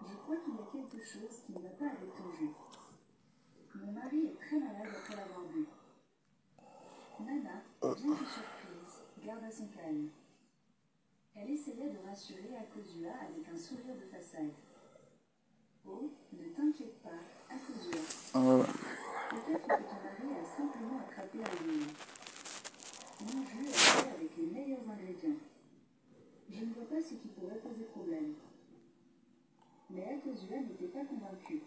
Je crois qu'il y a quelque chose qui ne va pas avec ton jus. Mon mari est très malade après l'avoir bu. Nana, bien que surprise, garda son calme. Elle essayait de rassurer Akosua avec un sourire de façade. Oh, ne t'inquiète pas, Akosua. Peut-être que ton mari a simplement attrapé un rhume. Mon jus est fait avec les meilleurs ingrédients. Je ne vois pas ce qui pourrait poser problème. Mais Akosua n'était pas convaincue.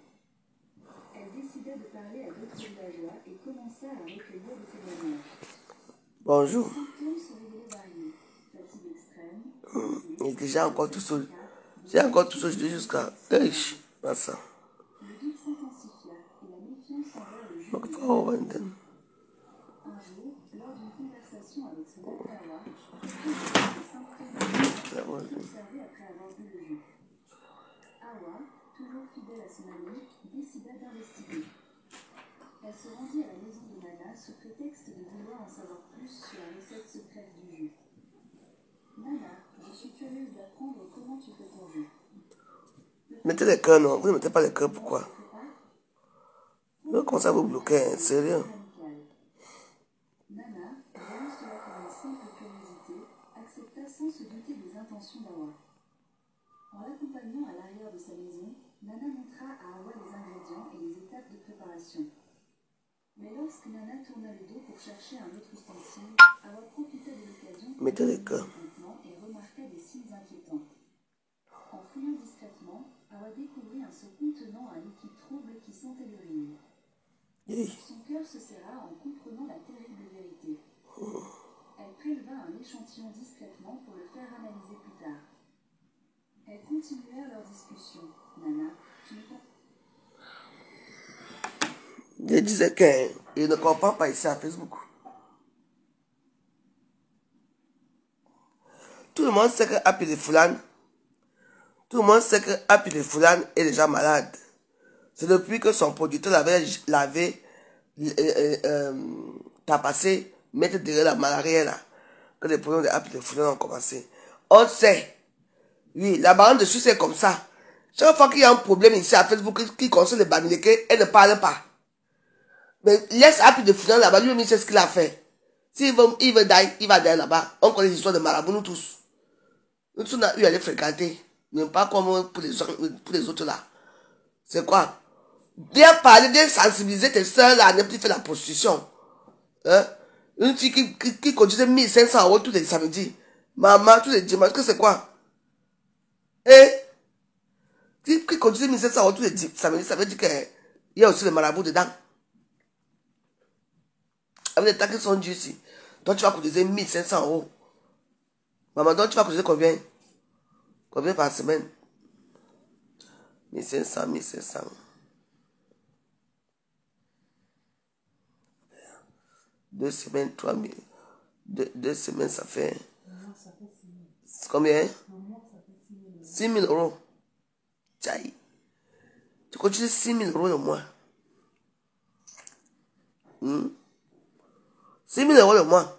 Elle décida de parler à d'autres villageois et commença à recueillir des témoignages. Bonjour. Les symptômes se révélaient variés. Fatigue extrême, Et que j'ai encore tout seul. J'ai encore tout seul jusqu'à... ça. Le doute s'intensifia et la méfiance envers le jus. Un jour, lors d'une conversation avec son oncle Awa, les symptômes observés après avoir bu le jus. Awa, toujours fidèle à son ami, décida d'investiguer. Elle se rendit à la maison de Nana sous prétexte de vouloir en savoir plus sur la recette secrète du jus. Nana, je suis curieuse d'apprendre comment tu fais ton jus. Mettez les cœurs, non. Vous ne mettez pas les cœurs, pourquoi? Comment ça vous bloquez, hein? Sérieux? Nana, voyant cela comme une simple curiosité, accepta sans se douter des intentions d'Awa. En l'accompagnant à l'arrière de sa maison, Nana montra à Awa les ingrédients et les étapes de préparation. Mais lorsque Nana tourna le dos pour chercher un autre ustensile, Awa profita de l'occasion pour Mettez les cœurs. et remarqua des signes inquiétants. En fouillant discrètement, Awa découvrit un seau contenant un liquide trouble qui sentait l'urine. Son cœur se serra en comprenant la terrible vérité. Elle préleva un échantillon discrètement pour le faire analyser plus tard. Elles continuèrent leur discussion. Nana, tu n'es pas... Je disais qu'il ne comprend pas ici à Facebook. Tout le monde sait que Happy de Foulane, tout le monde sait que Happy de Foulane est déjà malade. C'est depuis que son producteur l'avait tapassé, mettre derrière la malaria là, que les problèmes de Happy de Foulane ont commencé. On sait. Oui, la baronne de Suisse est comme ça. Chaque fois qu'il y a un problème ici à Facebook qui concerne les Bamileke, elle ne parle pas. Mais laisse Happy de Foulane là-bas, lui-même il sait ce qu'il a fait. S'il veut, il va d'ailleurs là-bas. On connaît les histoires de marabout, nous tous. Nous tous, on a eu à les fréquenter. Mais pas comme pour les autres là. C'est quoi? Bien parler, bien sensibiliser tes soeurs là, à ne plus faire la prostitution. Hein? Une fille qui cotisait 1500 € tous les samedis. Maman, tous les dimanches, que c'est quoi? Et qui cotisait 1500 € tous les samedis, ça veut dire qu'il y a aussi le marabout dedans. Avec les taxes qui sont dus ici. Donc tu vas cotiser 1500 €. Maman, donc tu vas cotiser combien? Combien par semaine? 1500, 1500. 2 semaines, 3000. 2 semaines, ça fait... Combien? 6 000 €. Tchaï. Tu cotises 6 000 € au mois. 6 000 € le mois.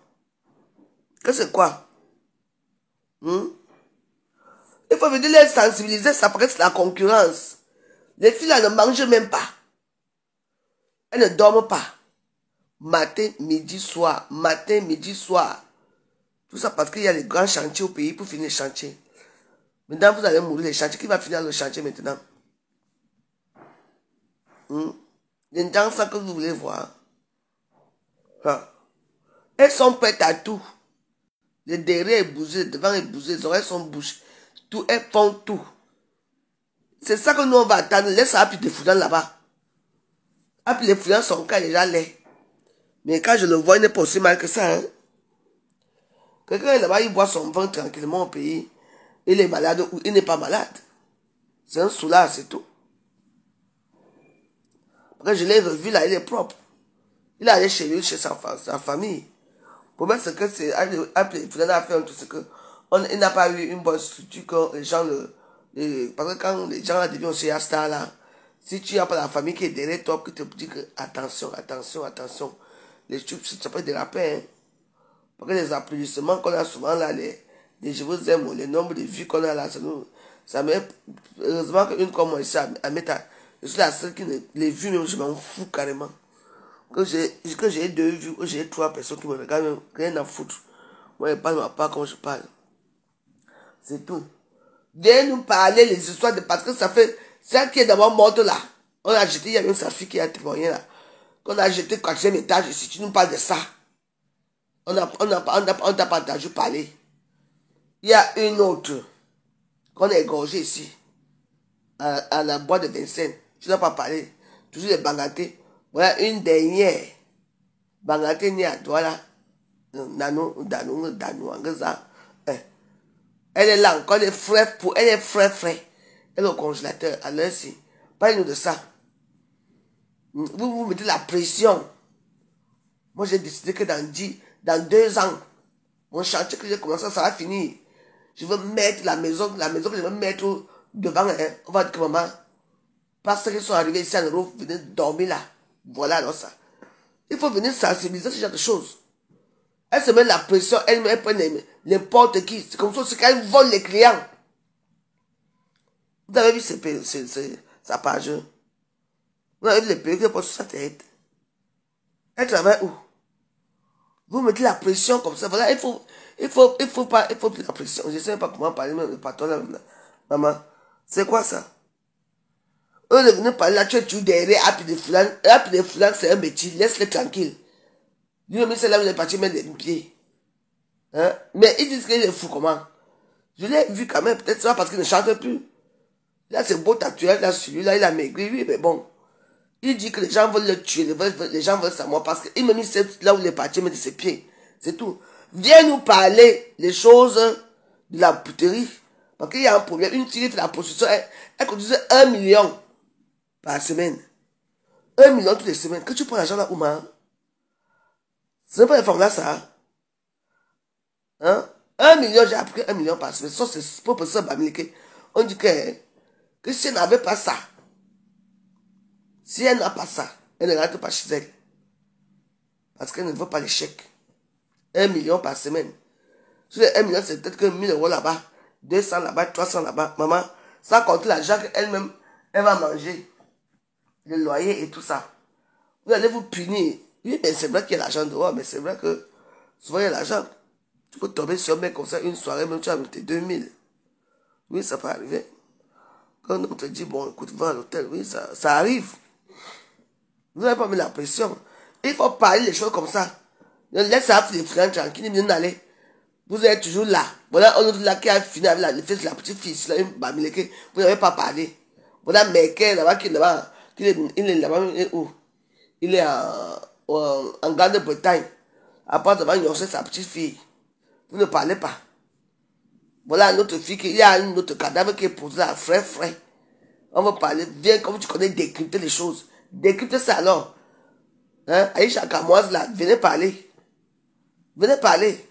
Que c'est quoi? Il faut venir les sensibiliser, ça paraît la concurrence. Les filles là ne mangent même pas. Elles ne dorment pas. Matin, midi, soir. Matin, midi, soir. Tout ça parce qu'il y a les grands chantiers au pays pour finir le chantier. Maintenant, vous allez mourir les chantiers. Qui va finir le chantier maintenant? Les gens, ça que vous voulez voir. Elles sont prêtes à tout. Le derrière est bougé, le devant est bougé, les oreilles sont bouchées. Tout, elles font tout. C'est ça que nous on va attendre. Laisse Happy de Foulane là-bas. Happy de Foulane, son cas est déjà laid. Mais quand je le vois, il n'est pas aussi mal que ça. Hein? Quelqu'un est là-bas, il boit son vin tranquillement au pays. Il est malade ou il n'est pas malade. C'est un soulard, c'est tout. Après, je l'ai revu là, il est propre. Il est allé chez lui, chez sa famille. Le problème, c'est que c'est Happy de Foulane a fait un truc, c'est que il n'a pas eu une bonne structure que les gens parce que quand les gens deviennent chez Asta là, si tu n'as pas la famille qui est derrière toi, qui te dit que attention, les trucs, ça peut déraper. Hein. Parce que les applaudissements qu'on a souvent là, les je vous aime, les nombres de vues qu'on a là, Ça me... Heureusement qu'une comme moi ici à Meta, je suis la seule qui ne... Les vues même, je m'en fous carrément. Que j'ai 2 vues, que j'ai 3 personnes qui me regardent, même, rien à foutre. Moi, je parle ma part comme je parle. C'est tout. Viens nous parler les histoires de... Parce que ça fait... Celle qui est d'abord morte là. On a jeté, il y a même sa fille qui a témoigné là. Qu'on a jeté 4e étage ici. Tu nous parles de ça. On t'a pas entendu parler. Il y a une autre qu'on a égorgée ici. À la boîte de Vincennes. Tu n'as pas parlé. Toujours les bangatés. Voilà une dernière. Bangaté ni à toi là. Nano, Angeza. Elle est là encore, elle est frais. Elle est au congélateur. Alors si. Parlez-nous de ça. Vous mettez la pression. Moi j'ai décidé que dans 2 ans, mon chantier que j'ai commencé, ça va finir. Je veux mettre la maison que je veux mettre devant, hein. On va dire que maman, parce qu'ils sont arrivés ici à Europe, venez dormir là. Voilà alors ça. Il faut venir sensibiliser ce genre de choses. Elle se met la pression, elle prend n'importe qui. C'est comme ça, c'est quand elle vole les clients. Vous avez vu sa page? Vous avez vu les perruques qu'elle porte sur sa tête? Elle travaille où? Vous mettez la pression comme ça. Voilà, il faut plus la pression. Je ne sais même pas comment parler, même le patron là. Maman, c'est quoi ça? Eux de venir parler là, tu es toujours derrière, Happy de Foulan, c'est un métier, laisse-le tranquille. Lui-même, c'est là où il est parti mettre les pieds. Hein? Mais ils disent qu'il est fou, comment? Je l'ai vu quand même, peut-être ça parce qu'il ne chante plus. Là, c'est beau tatouage, là, celui-là, il a maigri, oui, mais bon. Il dit que les gens veulent le tuer, les gens veulent sa mort parce qu'il me dit là où il est parti mettre ses pieds. C'est tout. Viens nous parler des choses de la puterie. Parce qu'il y a un problème. Une fille qui fait la prostitution, elle cotisait 1 million par semaine. 1 million toutes les semaines. Que tu prends l'argent là, Ouma? Ce n'est pas les femmes là, ça. Hein? 1 million, j'ai appris 1 million par semaine. Ça, c'est pour ça, on dit que si elle n'avait pas ça, si elle n'a pas ça, elle ne rentre pas chez elle. Parce qu'elle ne veut pas les chèques. 1 million par semaine. Sur les 1 million, c'est peut-être que 1 000 euros là-bas, 200 là-bas, 300 là-bas. Maman, sans compter l'argent qu'elle-même, elle va manger. Le loyer et tout ça. Vous allez vous punir. Oui, mais c'est vrai qu'il y a l'argent dehors, mais c'est vrai que souvent il y a l'argent. Tu peux tomber sur un mec comme ça, une soirée, même tu as tes 2000. Oui, ça peut arriver. Quand on te dit, bon, écoute, va à l'hôtel, oui, ça arrive. Vous n'avez pas mis la pression. Il faut parler des choses comme ça. Laisse ça les frères tranquilles, bien aller. Vous êtes toujours là. Voilà, on est là qui a fini avec la petite fille, là, vous n'avez pas parlé. Voilà, Mekel, là-bas, il est là-bas, il est où? Il est en Grande-Bretagne. Après, devant, il sa petite fille. Vous ne parlez pas. Voilà une autre fille, il y a un autre cadavre qui est posé là, frais. On va parler, viens, comme tu connais, décrypter les choses. Décrypter ça alors. Hein? Aïcha Kamoise là, venez parler. Venez parler.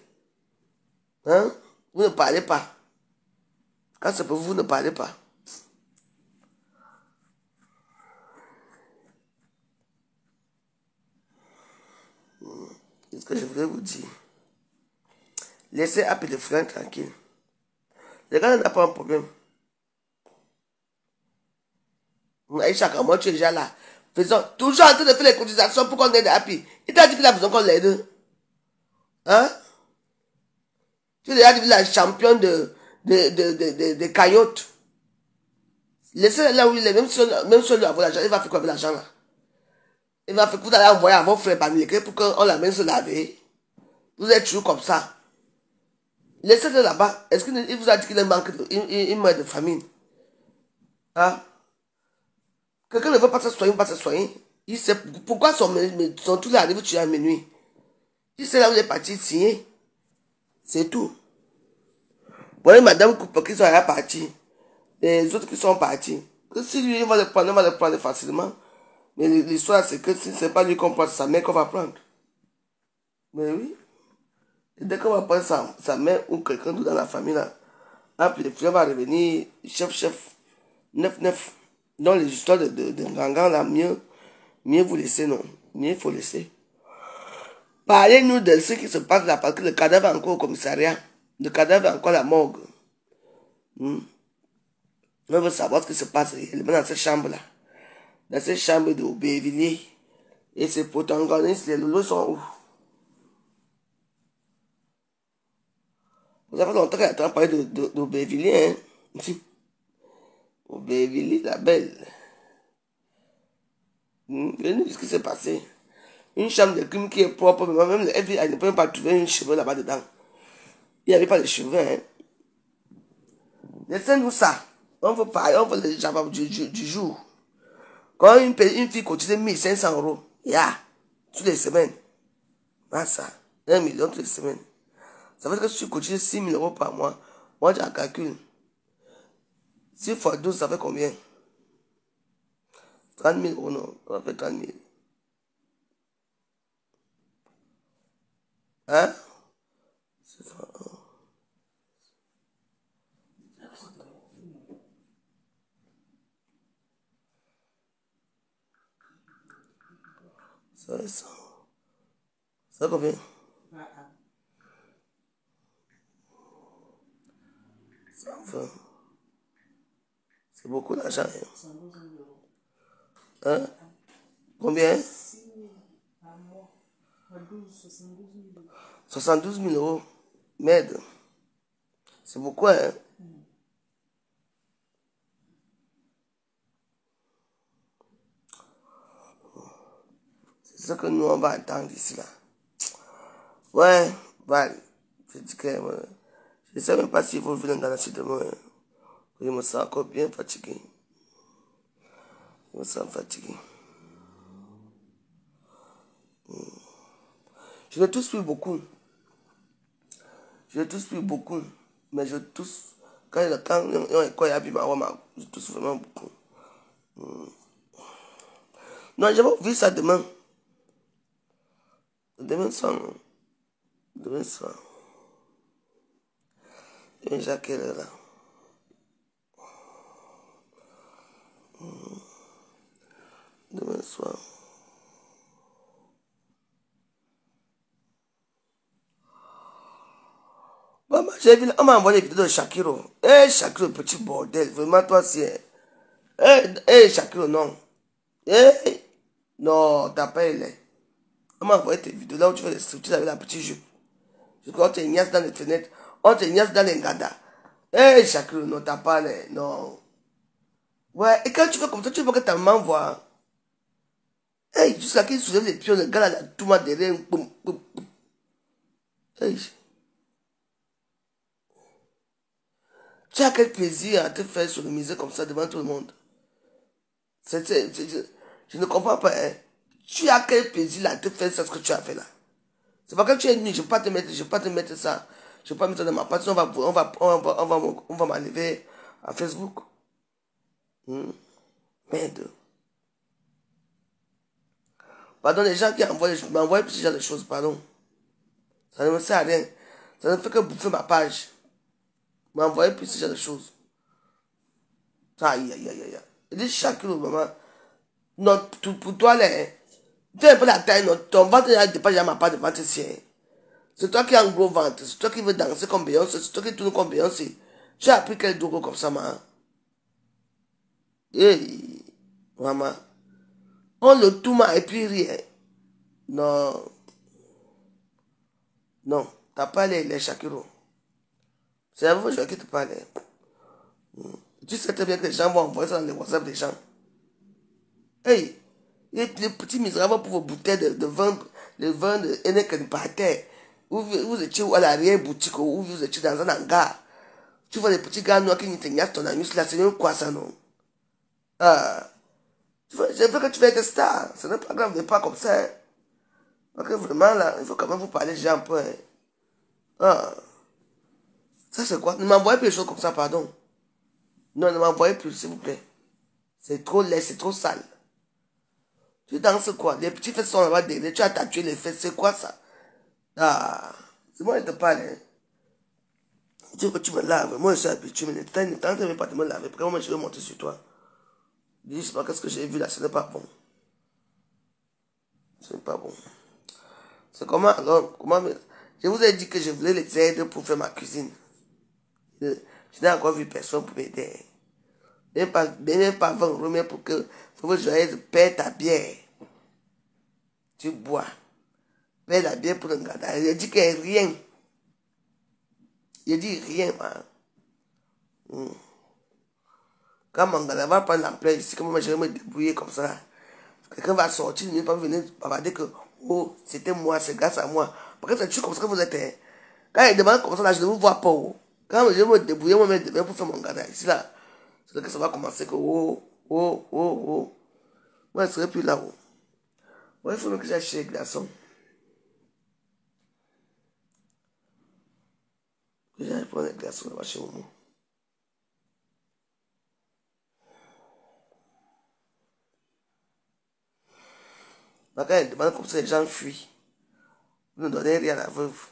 Hein? Vous ne parlez pas. Quand c'est pour vous, vous ne parlez pas. C'est ce que je voulais vous dire. Laissez Happy de Foulan tranquille. Les gars n'ont pas un problème. Aïcha Kamoise, tu es déjà là. Faisons toujours en train de faire les cotisations pour qu'on aide Happy. Il t'a dit qu'il a besoin qu'on l'aide. Hein? Tu es déjà devenu la championne de caillottes. Laissez là où il est, même si on lui envoie l'argent, il va faire quoi avec l'argent là? Il va faire que vous allez envoyer à vos frères par milliers pour qu'on l'amène se laver. Vous êtes toujours comme ça. Laissez-le là-bas. Est-ce qu'il vous a dit qu'il meurt de famine? Hein? Quelqu'un ne veut pas se soigner, pas se soigner. Il sait pourquoi son tout là arrive tuer à minuit. Il sait là où il est parti signer. C'est tout. Vous voyez madame Cooper qui sont partis. Les autres qui sont partis. Que si lui, il va le prendre facilement. Mais l'histoire, c'est que si ce n'est pas lui qu'on prend, sa mère qu'on va prendre. Mais oui. Et dès qu'on va prendre sa mère ou quelqu'un d'autre dans la famille, là, après, le frère va revenir, chef, 9-9. Donc, les histoires de Gangan, là, mieux vous laissez, non. Mieux il faut laisser. Parlez-nous de ce qui se passe là, parce que le cadavre est encore au commissariat. Le cadavre est encore à la morgue. On veut savoir ce qui se passe réellement dans cette chambre-là. Dans cette chambre de Aubervilliers. Et ces protagonistes, les lolos sont où? Vous avez longtemps qu'il a parlé d'Aubervilliers, hein? Aubervilliers, la belle. Venez ce qui s'est passé. Une chambre de crime qui est propre, mais même le FBI ne peut pas trouver un cheveu là-bas dedans. Il n'y avait pas de cheveux, hein. Laissez-nous ça. On veut parler, on veut les gens du jour. Quand une fille cotisait 1500 €, toutes les semaines. Ah ça, 1 million toutes les semaines. Ça veut dire que si tu cotises 6 000 € par mois, moi j'ai un calcul. 6 fois 12, ça fait combien? 30 000 €, non? Ça fait 30 000. Hein? Ça fait ça. Ça fait combien? Ça fait. C'est beaucoup d'argent. Hein? Combien? 72 000 €. Merde. C'est beaucoup, hein? C'est ce que nous, on va attendre ici, là. Ouais, Val. Je dis que je ne sais même pas s'il faut venir dans la suite de moi. Je me sens encore bien fatigué. Je me sens fatigué. Je ne tousse plus beaucoup. Je tousse plus beaucoup. Mais je tousse. Quand il y a je tousse vraiment beaucoup. Non, je vais ouvrir ça demain. Demain soir. Demain soir. Demain, j'ai quelle heure là? Demain soir. Maman, j'ai vu, on m'a envoyé les vidéos de Shakiro. Eh, Shakiro, petit bordel. Vraiment, toi, c'est. Shakiro, non. Non, t'as pas aimé. On m'a envoyé tes vidéos là où tu fais les structures avec la petite jupe. Je crois qu'on te niaise dans les fenêtres. On te niaise dans les gadas. Shakiro, non, t'as pas les. Non. Ouais, et quand tu fais comme ça, tu veux que ta maman voit. Jusqu'à qu'il soulève les pions, le gars là, tout m'a derrière. Boum, boum, boum. Tu as quel plaisir à te faire sodomiser comme ça devant tout le monde? Je ne comprends pas, hein. Tu as quel plaisir à te faire ça, ce que tu as fait là? C'est pas que tu es nu, je ne vais pas te mettre ça. Je ne vais pas mettre ça dans ma partie, on va m'enlever à Facebook. Merde. Pardon, les gens qui m'envoient ce genre de choses, pardon. Ça ne me sert à rien. Ça ne fait que bouffer ma page. M'envoyer plus ce genre de choses. Aïe, aïe, aïe, aïe. Je dis chaque jour, maman. Non, pour toi, là, hein, tu as un peu la taille, ton ventre ne dépasse jamais ma part de ventre ici. Hein. C'est toi qui as un gros ventre, c'est toi qui veux danser comme Beyoncé, c'est toi qui tourne comme Beyoncé. Tu as appris quel dogo comme ça, maman. Maman. On le tout et puis rien. Non. Non, t'as pas les Shakiro. C'est à vous que je te parle. Tu sais très bien que les gens vont envoyer ça dans les WhatsApp des gens. Les petits misérables pour vos bouteilles de vin, le vin de Henneken par terre. Vous étiez à l'arrière-boutique ou vous étiez dans un hangar. Tu vois les petits gars noirs qui te niassent ton anus là, c'est même quoi ça, non? Je veux que tu veuilles être star. Ce n'est pas grave, ne pas comme ça. Hein. Parce que vraiment là, il faut quand même vous parler déjà un peu. Hein. Ça c'est quoi? Ne m'envoyez plus les choses comme ça, pardon. Non, ne m'envoyez plus, s'il vous plaît. C'est trop laid, c'est trop sale. Tu danses quoi? Les petits fesses sont là-bas derrière. Tu as tatoué les fesses, c'est quoi ça? C'est moi qui te parle. Hein. Tu veux que tu me laves? Moi je suis habitué, mais ne tente même pas de me laver. Parce que moi je vais monter sur toi. Je dis, qu'est-ce que j'ai vu là? Ce n'est pas bon. Ce n'est pas bon. C'est comment alors? Je vous ai dit que je voulais les aider pour faire ma cuisine. Je n'ai encore vu personne pour m'aider. Même pas 20 euros, mais pour que Forever Joyeuse paie ta bière. Tu bois. Paie la bière pour le gars. Il dit qu'il n'y a rien. Il dit rien, man. Quand mon gars va prendre l'ampleur ici, comment je vais me débrouiller comme ça? Quelqu'un va sortir, il ne va pas venir bavarder que oh, c'était moi, c'est grâce à moi. Parce que c'est toujours comme ça que vous êtes. Quand il demande comme ça, là, je ne vous vois pas. Oh. Quand je vais me débrouiller moi-même demain pour faire mon gars ici, là, c'est là que ça va commencer que oh. Moi, je ne serai plus là. Oh. Ouais, il faut que j'aille chez les glaçons. Que j'aille prendre les glaçons là-bas chez Momo. Quand elle demande comme ça, les gens fuient. Vous ne donnez rien à la veuve.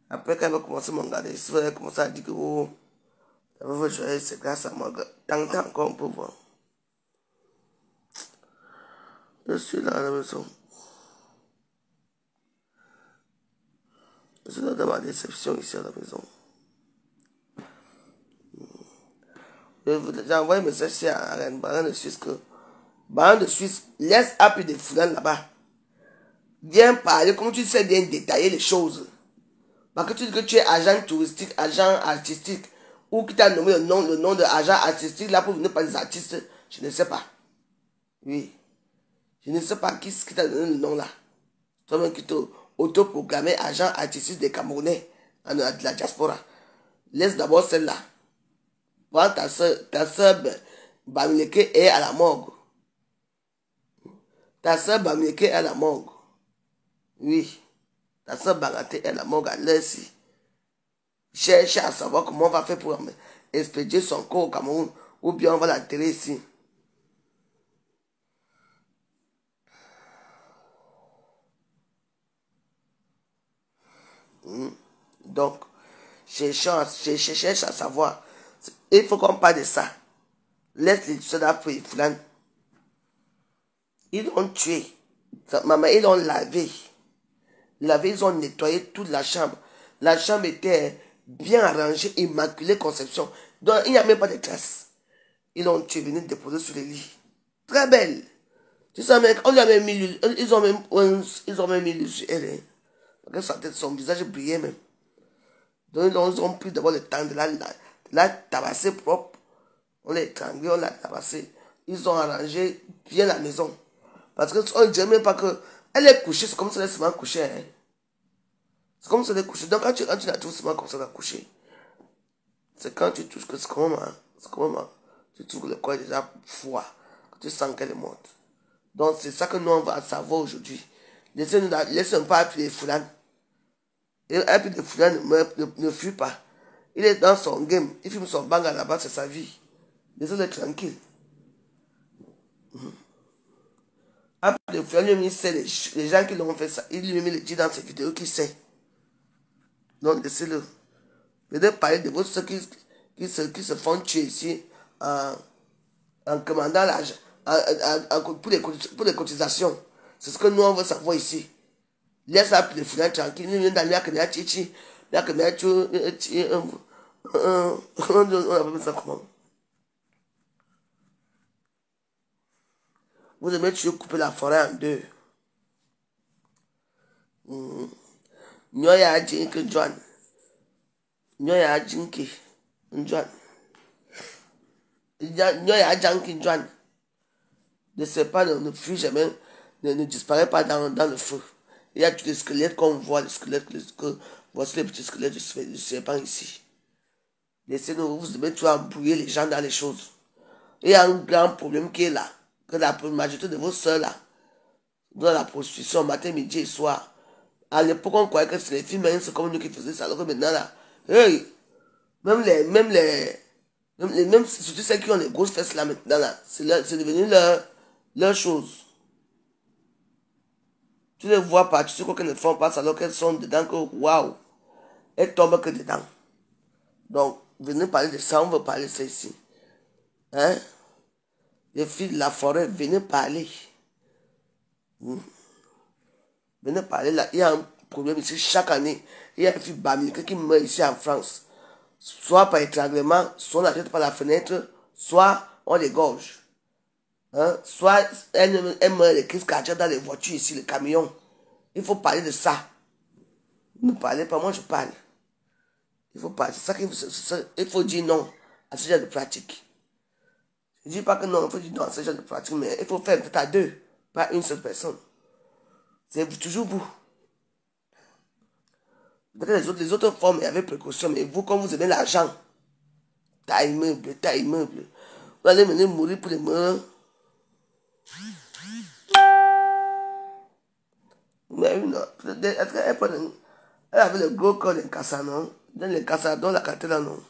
Après, quand elle va commencer mon gars ici, elle va commencer à dire que oh, la veuve joyeuse, c'est grâce à moi. Tant encore, on peut voir. Je suis là à la maison. Je suis là dans ma déception ici à la maison. J'ai envoyé un message à Rennes, Baron de Suisse, que Baron de Suisse laisse appuyer des foulants là-bas. Viens parler, comme tu sais bien détailler les choses. Parce que tu dis que tu es agent touristique, agent artistique, ou qui t'a nommé le nom de agent artistique là pour venir par des artistes, je ne sais pas. Oui. Je ne sais pas qui t'a donné le nom là. Toi-même qui t'es autoproclamé agent artistique des Camerounais de la diaspora. Laisse d'abord celle-là. Prends ta soeur Bamileke est à la morgue. Ta soeur Bamileke est à la morgue. Oui. Ta soeur Bamileke est à la morgue à l'heure-ci. Cherche à savoir comment on va faire pour expédier son corps au Cameroun. Ou bien on va l'enterrer ici. Donc, cherche à savoir. Il faut qu'on parle de ça. Laisse les soldats pour les flancs. Ils l'ont tué. Maman, ils l'ont lavé. Ils ont nettoyé toute la chambre. La chambre était bien arrangée, immaculée conception. Donc, il n'y a même pas de traces. Ils l'ont tué, venus déposer sur les lits. Très belle. Tu sais, mec, on lui a même mis, ils ont même mis l'huile sur elle. Parce que sa tête, son visage brillait même. Donc, ils ont pris d'abord le temps de la tabasser propre. On l'a étranglé, on l'a tabassé. Ils ont arrangé bien la maison. Parce qu'on ne dirait même pas que... Elle est couchée, c'est comme si elle est seulement couchée. Hein. C'est comme si elle est couchée. Donc quand tu la trouves seulement comme ça, elle est couchée. C'est quand tu touches que c'est comment, tu trouves que le corps est déjà froid. Que tu sens qu'elle est morte. Donc c'est ça que nous on va savoir aujourd'hui. Laissez-nous pas appuyer les foulans. Et appuyer les foulans ne fuit pas. Il est dans son game. Il filme son bang là-bas, c'est sa vie. Laissez-le tranquille. Après, le frère lui sait les gens qui l'ont fait ça. Il lui met le dit dans ses vidéos qu'il sait. Donc, laissez-le. Venez parler de ceux qui se font tuer ici en commandant l'argent pour les cotisations. C'est ce que nous, on veut savoir ici. Laisse ça pour les foulants tranquilles. Nous, dans la chichi, on appelle ça comment? Vous aimez tuer, couper la forêt en deux. Nyoya jinki John. Nyoya jinki John. Nyoya jinki John. Ne sait pas, ne fuit jamais, ne disparaît pas dans le feu. Il y a tous les squelettes qu'on voit, les squelettes, voici les petits squelettes du serpent ici. Laissez-nous, vous devez toujours embrouiller les gens dans les choses. Il y a un grand problème qui est là. Que la majorité de vos soeurs là, dans la prostitution, matin, midi et soir. À l'époque, on croyait que c'est les filles, mais c'est comme nous qui faisaient ça. Alors que maintenant là, hey, même surtout celles qui ont les grosses fesses là maintenant là, c'est devenu leur chose. Tu les vois pas, tu sais quoi qu'elles ne font pas, alors qu'elles sont dedans que waouh, elles tombent que dedans. Donc, venez parler de ça, on veut parler de ça ici. Hein? Les filles de la forêt, venez parler. Venez parler là. Il y a un problème ici chaque année. Il y a une fille Bamileke qui meurt ici en France. Soit par étranglement, soit on la jette par la fenêtre, soit on les gorge. Hein? Soit elle meurt les crises cardiaques dans les voitures ici, les camions. Il faut parler de ça. Ne parlez pas, moi je parle. Il faut parler. C'est ça qu'il faut dire non à ce genre de pratique. Je ne dis pas que non, il faut dire non à ce genre de pratique, mais il faut faire peut-être à deux, pas une seule personne. C'est toujours vous. Peut-être les autres formes, il y avait précaution, mais vous, comme vous aimez l'argent, taille immeuble, vous allez mener mourir pour les morts. Mais oui, non. Est-ce elle avait le gros corps d'Inkassa, non? Dans l'Inkassa, dans la qualité là, non?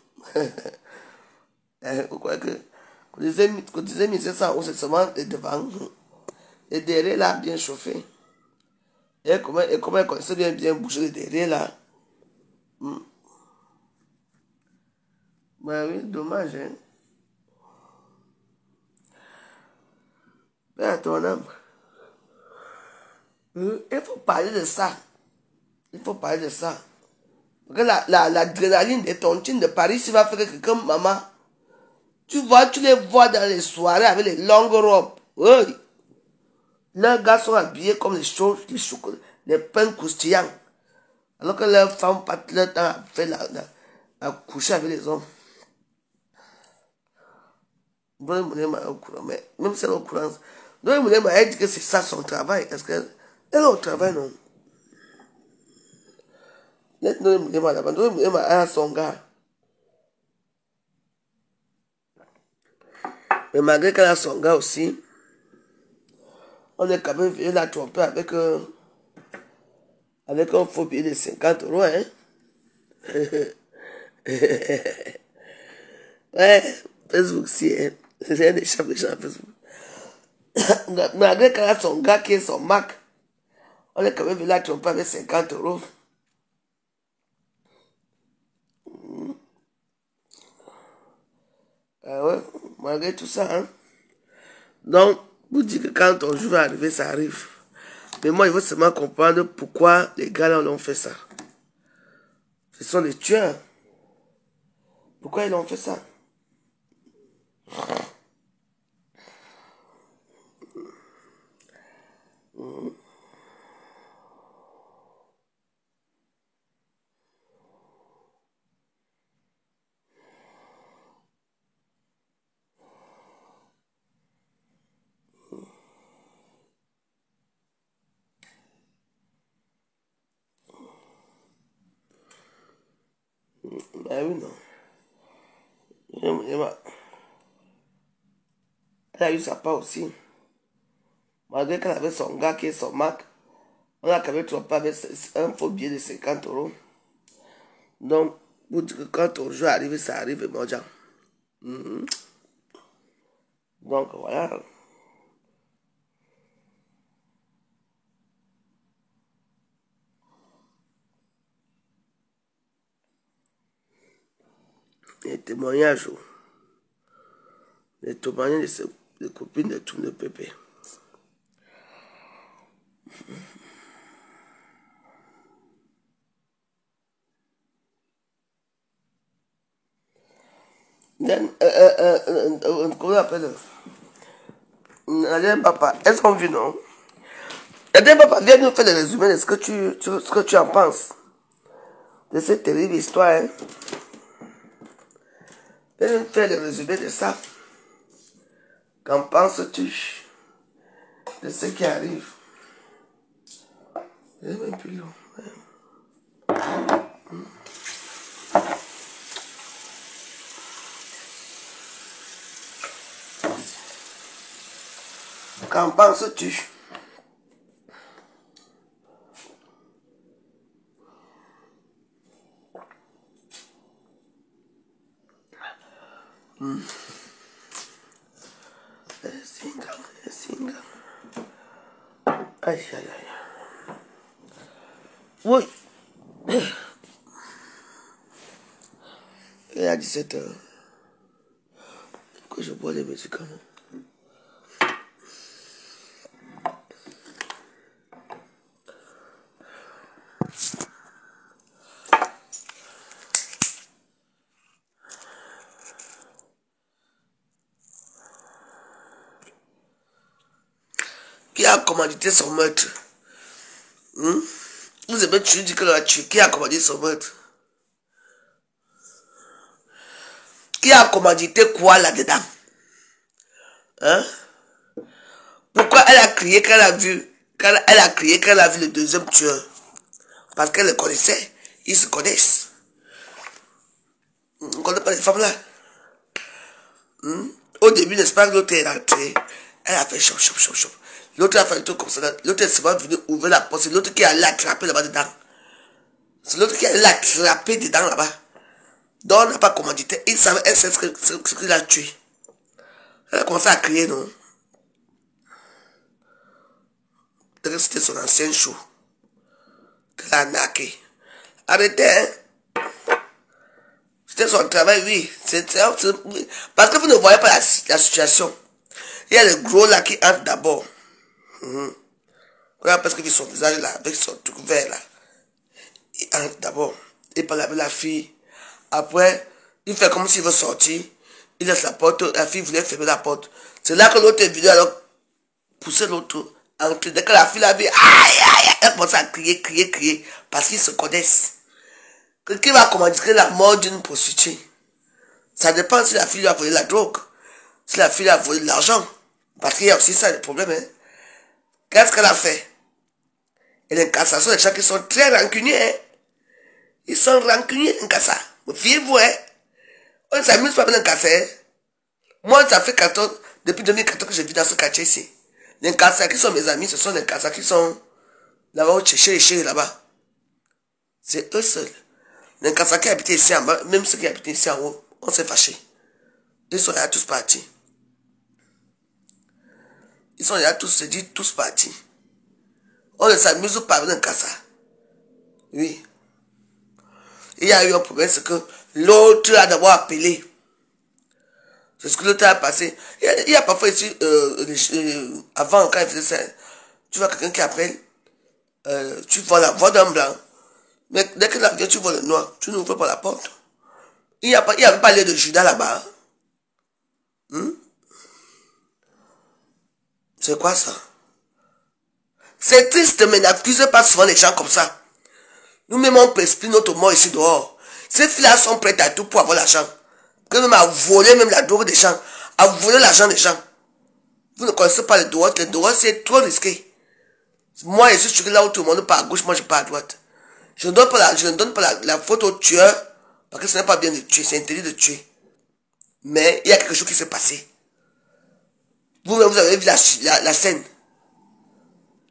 Vous croyez que quand disait 1700 euros, c'est seulement les devant. Les derrière là, bien chauffé. Et comment elle connaissait bien bouger les derrière là? Ben oui, dommage, hein? Ben à ton âme. Il faut parler de ça. Il faut parler de ça. Parce que l'adrénaline des tontines de Paris, ça va faire que quelqu'un, maman, tu les vois dans les soirées avec les longues robes. Oui. Leurs gars sont habillés comme les chocolats, les pains croustillants. Alors que leurs femmes passent leur temps à faire à coucher avec les hommes. Donnez-moi au courant, mais même si elle est au courant, donnez-moi, elle dit que c'est ça son travail. Est-ce qu'elle est au travail, non? Donnez-moi là-bas, donnez-moi à son gars. Mais malgré qu'elle a son gars aussi, on est quand même venu la tromper avec un faux billet de 50 euros, hein? Ouais, Facebook, si, hein? Rien n'échappe les gens à Facebook. Malgré qu'elle a son gars qui est son Mac, on est quand même venu la tromper avec 50 euros. Ah ouais, malgré tout ça, hein? Donc, vous dites que quand ton jour va arriver, ça arrive. Mais moi, il faut seulement comprendre pourquoi les gars là ont fait ça. Ce sont des tueurs. Pourquoi ils ont fait ça? Ben oui, non. Elle a eu sa part aussi. Malgré qu'elle avait son gars qui est son Mac, on a quand même trompé avec un faux billet de 50 euros. Donc, vous dites que quand ton jour arrive, ça arrive, mon gens. Donc, voilà. Les témoignages, les témoignages des copines de tout le pépé. Comment on appelle Nadine Papa, est-ce qu'on vit, non? Nadine Papa, viens nous faire le résumé de ce que tu en penses. De cette terrible histoire, hein? Viens nous faire le résumé de ça. Qu'en penses-tu de ce qui arrive? C'est même plus long. Qu'en penses-tu? Singa. Aïe, aïe, aïe. Oui. Il est à 17h. Que je bois des médicaments. Qui a commandité son meurtre? Vous avez tué, dit que l'a tué. Qui a commandité son meurtre? Qui a commandité quoi là-dedans? Hein? Pourquoi elle a crié quand elle a vu, elle a crié quand elle a vu le deuxième tueur? Parce qu'elle le connaissait. Ils se connaissent. On ne connaît pas les femmes là. Au début, n'est-ce pas, l'autre est rentré. Elle a fait chop, chop, chop, chop. L'autre a fait un truc comme ça. L'autre est seulement venu ouvrir la porte. C'est l'autre qui allait l'attraper là-bas dedans. C'est l'autre qui allait l'attraper dedans là-bas. Donc, on n'a pas commandité. Il savait, elle sait ce qu'il a tué. Elle a commencé à crier, non? C'était son ancien show. Qu'elle a naqué. Arrêtez, hein? C'était son travail, oui. Oui. Parce que vous ne voyez pas la situation. Il y a le gros là qui entre d'abord. Voilà parce qu'il vit son visage là, avec son truc vert là. Il entre d'abord. Il parle avec la fille. Après, il fait comme s'il veut sortir. Il laisse la porte. La fille voulait fermer la porte. C'est là que l'autre est venu alors pousser l'autre. Dès que la fille l'a vu, aïe, aïe, elle commence à crier, crier, crier. Parce qu'ils se connaissent. Qui va commander la mort d'une prostituée? Ça dépend si la fille lui a volé la drogue. Si la fille lui a volé de l'argent. Parce qu'il y a aussi ça, le problème. Hein. Qu'est-ce qu'elle a fait? Et les cassations, les gens qui sont très rancuniers. Hein. Ils sont rancuniers, un cassa. Fiez-vous, hein. On ne s'amuse pas avec un cassa. Hein. Moi, ça fait 14, depuis 2014 que je vis dans ce quartier ici. Les cassa qui sont mes amis, ce sont les cassa qui sont là-bas, chez les chéris là-bas. C'est eux seuls. Les cassa qui habitaient ici en bas, même ceux qui habitaient ici en haut, on s'est fâchés. Ils sont là tous partis. Ils sont là tous, se disent tous partis. On ne s'amuse pas avec un cassa. Oui. Il y a eu un problème, c'est que l'autre a d'abord appelé. C'est ce que l'autre a passé. Il y a parfois ici, avant, quand il faisait ça, tu vois quelqu'un qui appelle, tu vois la voix d'un blanc, mais dès que la vient, tu vois le noir, tu n'ouvres pas la porte. Il n'y avait pas l'air de Judas là-bas. C'est quoi ça? C'est triste, mais n'accusez pas souvent les gens comme ça. Nous-mêmes, on peut expliquer notre mort ici dehors. Ces filles-là sont prêtes à tout pour avoir l'argent. Que même à voler même la drogue des gens, à voler l'argent des gens. Vous ne connaissez pas les droits c'est trop risqué. Moi, je suis là où tout le monde part à gauche, moi je pars à droite. Je ne donne pas la faute au tueur, parce que ce n'est pas bien de tuer, c'est interdit de tuer. Mais il y a quelque chose qui s'est passé. Vous-même, vous avez vu la scène.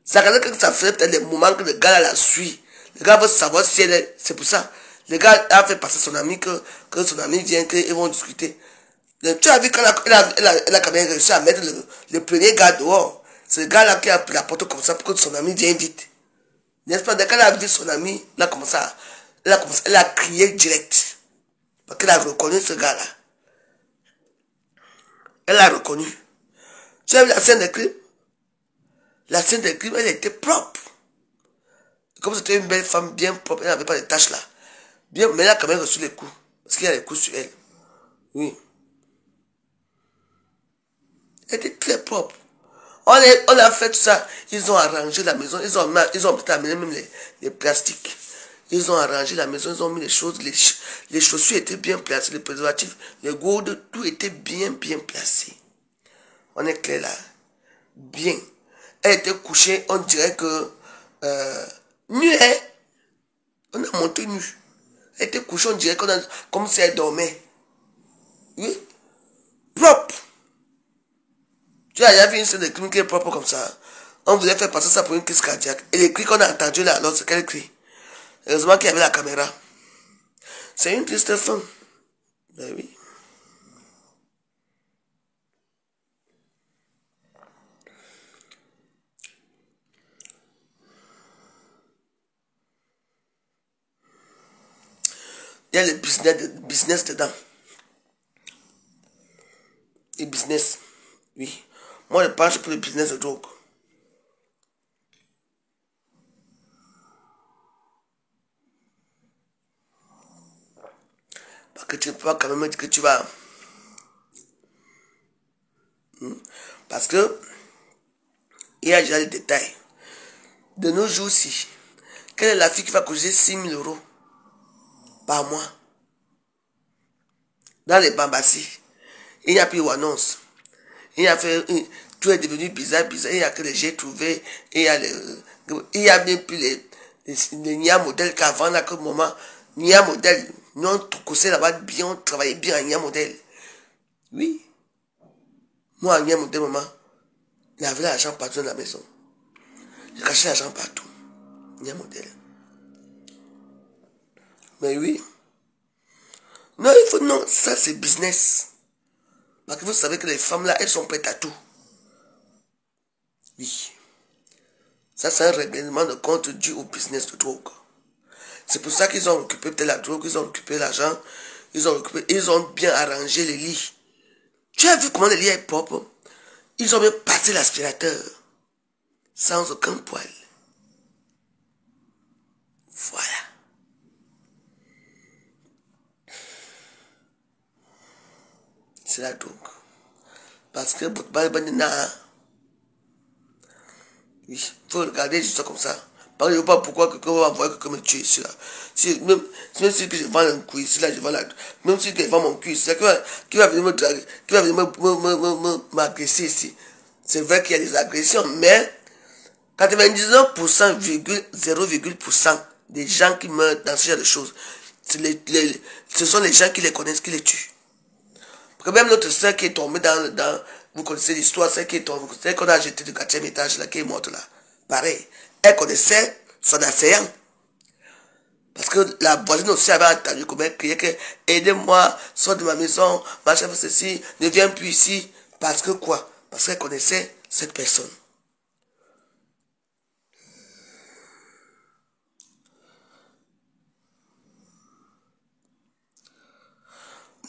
Ça fait peut-être des moments que le gars la suit. Le gars veut savoir si elle est... C'est pour ça. Le gars a fait passer son ami, que son ami vient, qu'ils vont discuter. Tu as vu quand elle a quand même réussi à mettre le premier gars dehors. C'est le gars là qui a pris la porte comme ça pour que son ami vienne vite. N'est-ce pas? Dès qu'elle a vu son ami, elle a crié direct. Parce qu'elle a reconnu ce gars-là. Elle l'a reconnu. Tu as vu la scène de crime? La scène de crime, elle était propre. Comme c'était une belle femme bien propre, elle n'avait pas de taches là. Bien, mais elle a quand même reçu les coups. Parce qu'il y a les coups sur elle. Oui. Elle était très propre. On a fait tout ça. Ils ont arrangé la maison. Ils ont amené même les plastiques. Ils ont arrangé la maison. Ils ont mis les choses. Les chaussures étaient bien placées. Les préservatifs, les gourdes, tout était bien placé. On est clair là. Bien. Elle était couchée. On dirait que... nue, hein. On a monté nu. Elle était couchée. On dirait comme si elle dormait. Oui. Propre. Tu as déjà vu une scène de crime qui est propre comme ça. On voulait faire passer ça pour une crise cardiaque. Et les cris qu'on a entendus là, alors c'est quel cri? Heureusement qu'il y avait la caméra. C'est une triste fin. Ben oui. Il y a le business dedans. Et business. Oui. Moi, je penche pour le business de drogue. Parce que tu ne peux pas quand même dire que tu vas... Parce que Il y a déjà les détails. De nos jours-ci, quelle est la fille qui va cotiser 6 000 euros par mois? Dans les Bambassi, il n'y a plus d'annonce. Il y a fait, tout est devenu bizarre. Il n'y a que les j'ai trouvé. Il y a même plus les Nia modèles qu'avant, là, que moment. Nia modèle, nous on trouvé là-bas bien, on travaillait bien à Nia modèle. Oui. Moi, à Nia modèle, maman, il y avait l'argent partout dans la maison. J'ai caché l'argent partout. Nia modèle. Mais oui. Non, il faut, non, ça c'est business. Parce que vous savez que les femmes là, elles sont prêtes à tout. Oui. Ça c'est un règlement de compte dû au business de drogue. C'est pour ça qu'ils ont occupé peut-être la drogue, ils ont occupé l'argent, ils ont bien arrangé les lits. Tu as vu comment les lits est propre? Ils ont bien passé l'aspirateur. Sans aucun poil. Voilà. C'est la drogue. Parce que oui, il faut regarder juste comme ça. Parce que je ne sais pas pourquoi quelqu'un va envoyer quelqu'un me tuer ici là. Même si je vends un cul ici là, je vends la. Même si je vends mon cul ici là, qui va venir me draguer, qui va venir m'agresser ici. C'est vrai qu'il y a des agressions, mais 99%, 0,% des gens qui meurent dans ce genre de choses, ce sont les gens qui les connaissent, qui les tuent. Parce que même notre soeur qui est tombée dans vous connaissez l'histoire, celle qui est tombée, celle qu'on a jeté du 4e étage là, qui est morte là. Pareil, elle connaissait son assaillant. Parce que la voisine aussi avait entendu comment elle criait que aidez-moi, sors de ma maison, ma chef ceci, ne viens plus ici. Parce que quoi? Parce qu'elle connaissait cette personne.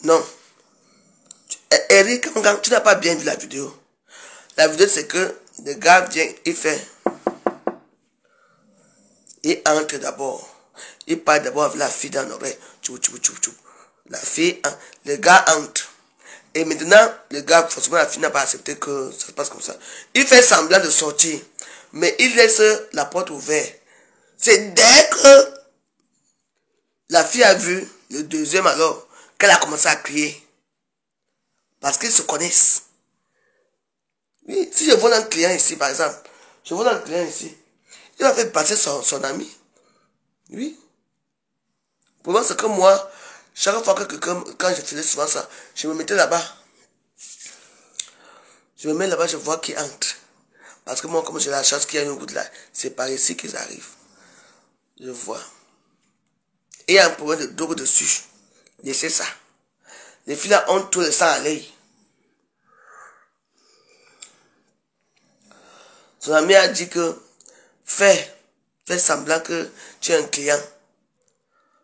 Non. Eric, tu n'as pas bien vu la vidéo. La vidéo, c'est que le gars vient, il entre d'abord. Il parle d'abord avec la fille dans l'oreille. La fille, le gars entre. Et maintenant, le gars, forcément, la fille n'a pas accepté que ça se passe comme ça. Il fait semblant de sortir. Mais il laisse la porte ouverte. C'est dès que la fille a vu le deuxième alors, qu'elle a commencé à crier. Parce qu'ils se connaissent. Oui, si je vole un client ici, par exemple, je vole un client ici, il va faire passer son ami. Oui. Pour moi, c'est que moi, chaque fois que quelqu'un, quand je faisais souvent ça, je me mettais là-bas. Je me mets là-bas, je vois qui entre. Parce que moi, comme j'ai la chance qu'il y a une route là, c'est par ici qu'ils arrivent. Je vois. Et il y a un problème de drogue dessus. Et c'est ça. Les filles là ont tout le sang à l'œil. Son ami a dit que fais semblant que tu es un client.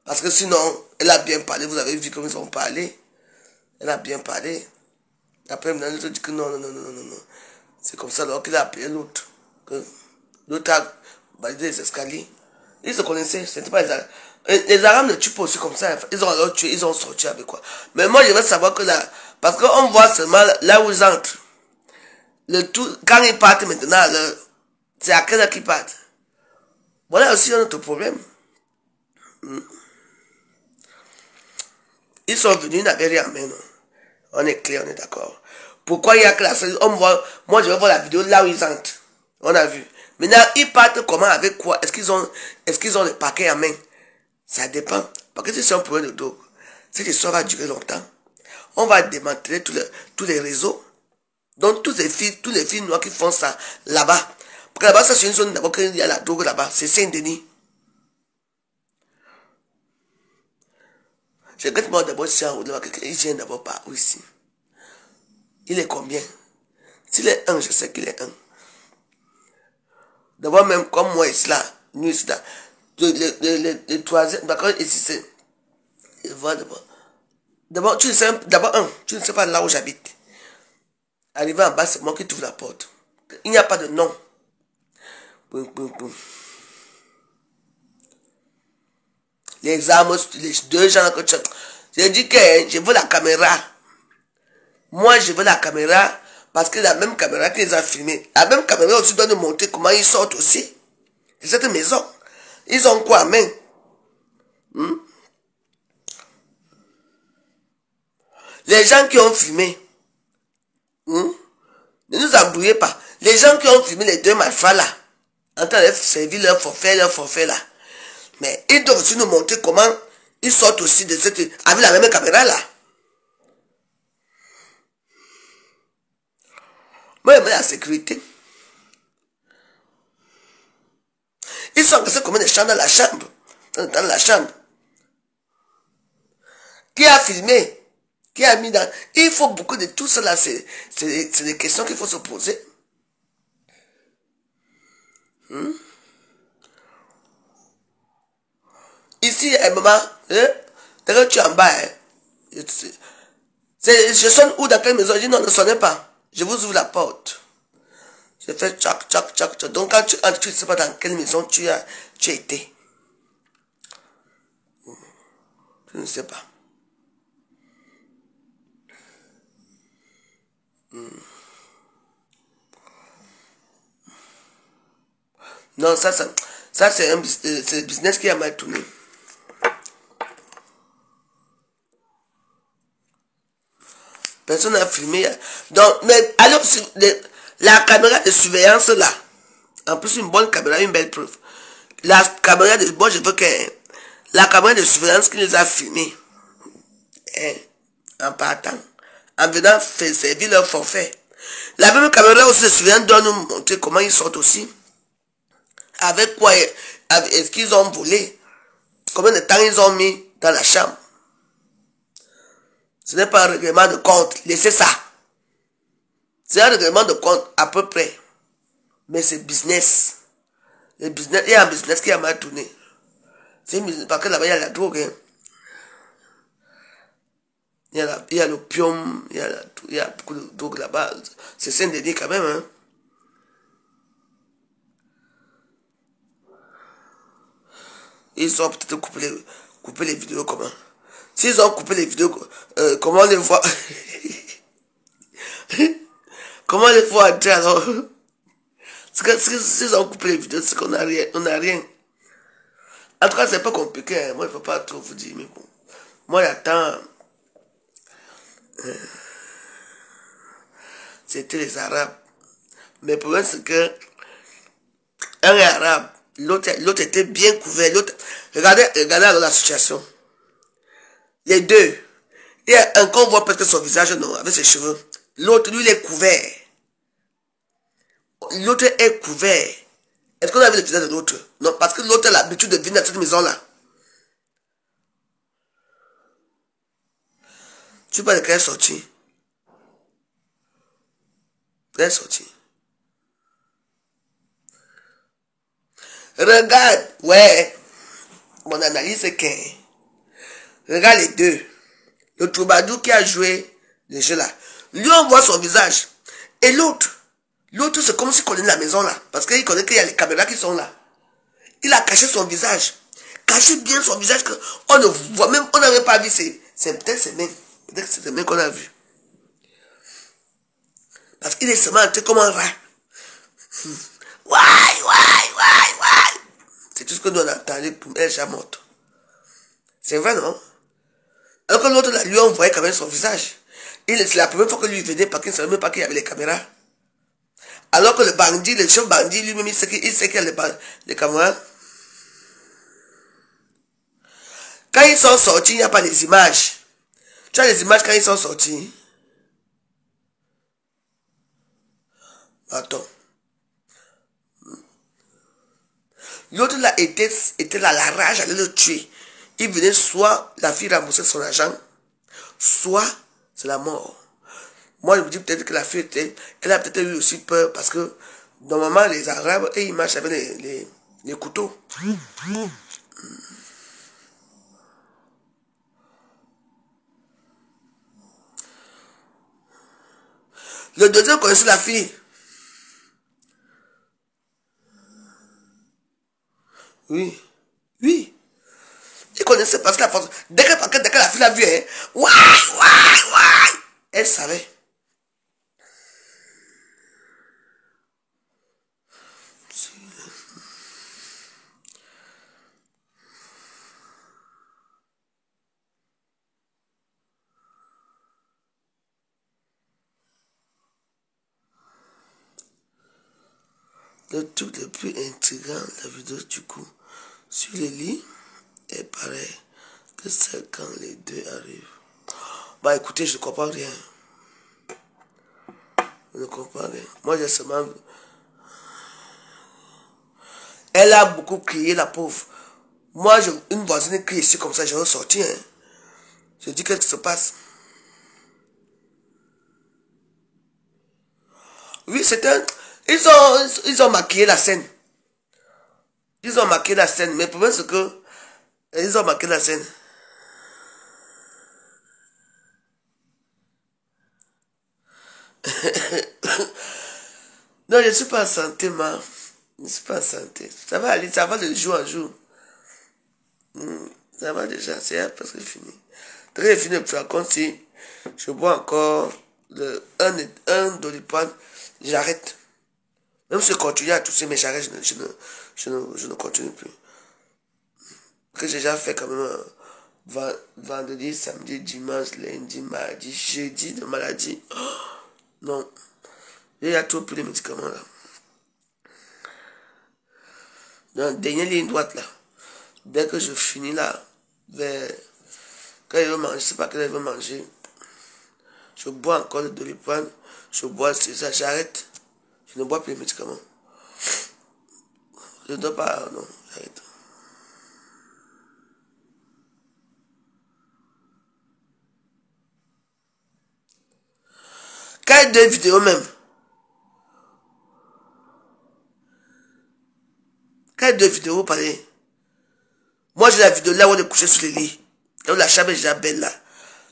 Parce que sinon, elle a bien parlé. Vous avez vu comment ils ont parlé. Elle a bien parlé. Après, maintenant, elle dit que non. C'est comme ça alors qu'il a appelé l'autre. L'autre a validé les escaliers. Ils se connaissaient. C'était pas les Arabes. Les Arabes ne tuent pas aussi comme ça. Ils ont alors tué, ils ont sorti avec quoi. Mais moi, je veux savoir que là, parce qu'on voit seulement là où ils entrent. Le tout, quand ils partent maintenant, c'est à quelle heure qu'ils partent. Voilà aussi un autre problème. Ils sont venus, ils n'avaient rien en main. On est clair, on est d'accord. Pourquoi il y a que la seule... Moi, je vais voir la vidéo là où ils entrent. On a vu. Maintenant, ils partent comment, avec quoi? Est-ce qu'ils ont le paquet en main? Ça dépend. Parce que si c'est un problème de drogue, cette histoire va durer longtemps. On va démanteler tous les réseaux. Donc, toutes les filles noires qui font ça là-bas. Parce que là-bas, ça, c'est une zone d'abord qu'il y a la drogue là-bas. C'est Saint-Denis. Je regrette moi d'abord si en haut là-bas, quelqu'un, il vient d'abord par où ici. Il est combien? S'il est un, je sais qu'il est un. D'abord, même comme moi ici là, nous ici là, le troisième, d'accord, ici c'est. Je vois d'abord. D'abord, tu ne sais, d'abord un, tu ne sais pas là où j'habite. Arrivé en bas, c'est moi qui trouve la porte. Il n'y a pas de nom. Boum, boum, boum. Les armes, les deux gens que tu... J'ai dit que je veux la caméra. Moi, je veux la caméra Parce que la même caméra qui les a filmés, la même caméra aussi doit nous montrer comment ils sortent aussi de cette maison. Ils ont quoi en main? Les gens qui ont filmé, ne nous embrouillez pas. Les gens qui ont filmé les deux malfrats là, en train de servir leur forfait là. Mais ils doivent aussi nous montrer comment ils sortent aussi de cette... avec la même caméra là. Moi, j'aime la sécurité. Ils sont restés comme des champs dans la chambre. Dans la chambre. Qui a filmé? Qui a mis dans... Il faut beaucoup de tout cela. C'est des questions qu'il faut se poser. Ici, à un moment, quand tu es en bas, je sonne où, dans quelle maison? Je dis non, ne sonnez pas. Je vous ouvre la porte. Je fais tchac, tchac, tchac, tchac. Donc quand tu entres, tu ne sais pas dans quelle maison tu as été. Je ne sais pas. Non, ça c'est un business qui a mal tourné. Personne n'a filmé. Donc, mais alors, la caméra de surveillance là, en plus une bonne caméra, une belle preuve. La caméra de... Bon, je veux que la caméra de surveillance qui les a filmés, en partant, en venant faire servir leur forfait. La même caméra aussi de surveillance doit nous montrer comment ils sortent aussi. Avec quoi est-ce qu'ils ont volé? Combien de temps ils ont mis dans la chambre? Ce n'est pas un règlement de compte. Laissez ça. C'est un règlement de compte à peu près. Mais c'est business. Le business, il y a un business qui a mal tourné. C'est un business parce que là-bas, il y a la drogue. Hein. Il y a l'opium, il y a beaucoup de drogue là-bas. C'est Saint-Denis quand même. Hein. Ils ont peut-être coupé les vidéos comment? S'ils ont coupé les vidéos, comment les voir? Comment les voir entrer alors? S'ils ont coupé les vidéos, c'est qu'on n'a rien. On n'a rien. En tout cas, c'est pas compliqué. Hein. Moi, je ne peux pas trop vous dire. Mais bon. Moi, j'attends. C'était les Arabes. Mais le problème, c'est que un est arabe, l'autre était bien couvert. Regardez alors la situation. Les deux. Il y a un qu'on voit presque son visage, non, avec ses cheveux. L'autre, lui, il est couvert. L'autre est couvert. Est-ce qu'on a vu le visage de l'autre? Non, parce que l'autre a l'habitude de venir dans cette maison-là. Tu parles de quelle sortie? Quelle sortie? Regarde, ouais. Mon analyse c'est que... Regarde les deux. Le troubadour qui a joué le jeu là. Lui, on voit son visage. Et l'autre, c'est comme s'il connaît la maison là. Parce qu'il connaît qu'il y a les caméras qui sont là. Il a caché son visage. Caché bien son visage. On ne voit même, on n'avait pas vu. C'est peut-être ses mains. Peut-être que c'est ses mains qu'on a vu. Parce qu'il est seulement entré comme un rat. Why. C'est tout ce que nous on a entendu pour elle déjà morte. C'est vrai, non? Alors que l'autre, lui, on voyait quand même son visage. C'est la première fois que lui venait parce qu'il ne savait même pas qu'il y avait les caméras. Alors que le bandit, le chef bandit, lui-même, il sait qu'il y a les caméras. Quand ils sont sortis, il n'y a pas les images. Tu as les images quand ils sont sortis. Attends. L'autre là était là, la rage allait le tuer. Il venait soit la fille rembourser son argent, soit c'est la mort. Moi je me dis peut-être que la fille elle a peut-être eu aussi peur parce que normalement les Arabes, ils marchent avec les couteaux. Le deuxième connaissait la fille. Oui. Il connaissait parce que la force. Dès que la fille l'a vu, elle savait. Le truc le plus intriguant, la vidéo du coup, sur le lit, est pareil que celle quand les deux arrivent. Bah écoutez, je ne comprends rien. Je ne comprends rien. Moi, j'ai seulement... Elle a beaucoup crié, la pauvre. Moi, une voisine crie ici comme ça, je vais sortir. Hein. Je dis qu'est-ce qui se passe. Oui, c'est un... Ils ont maquillé la scène. Ils ont maquillé la scène. Mais le problème, c'est que... Ils ont maquillé la scène. Non, je ne suis pas en santé, ma. Je ne suis pas en santé. Ça va aller, ça va de jour en jour. Ça va déjà, c'est presque fini. Très fini, par contre, si je bois encore un doliprane, j'arrête. Même si je continue à tousser, mais j'arrête, je ne continue plus. Que j'ai déjà fait quand même vendredi, samedi, dimanche, lundi, mardi, jeudi de maladie. Oh, non. Il y a trop plus de médicaments là. Dans la dernière ligne droite là. Dès que je finis là, quand il veut manger, je ne sais pas quand il veut manger. Je bois encore le doliprane, je bois ça, j'arrête. Je ne bois plus les médicaments. Je ne dois pas, non, j'arrête. Quand il y a deux vidéos même, quand il y a deux vidéos, vous parlez. Moi j'ai la vidéo là où on est couché sur les lits. Là où la chambre est déjà belle là.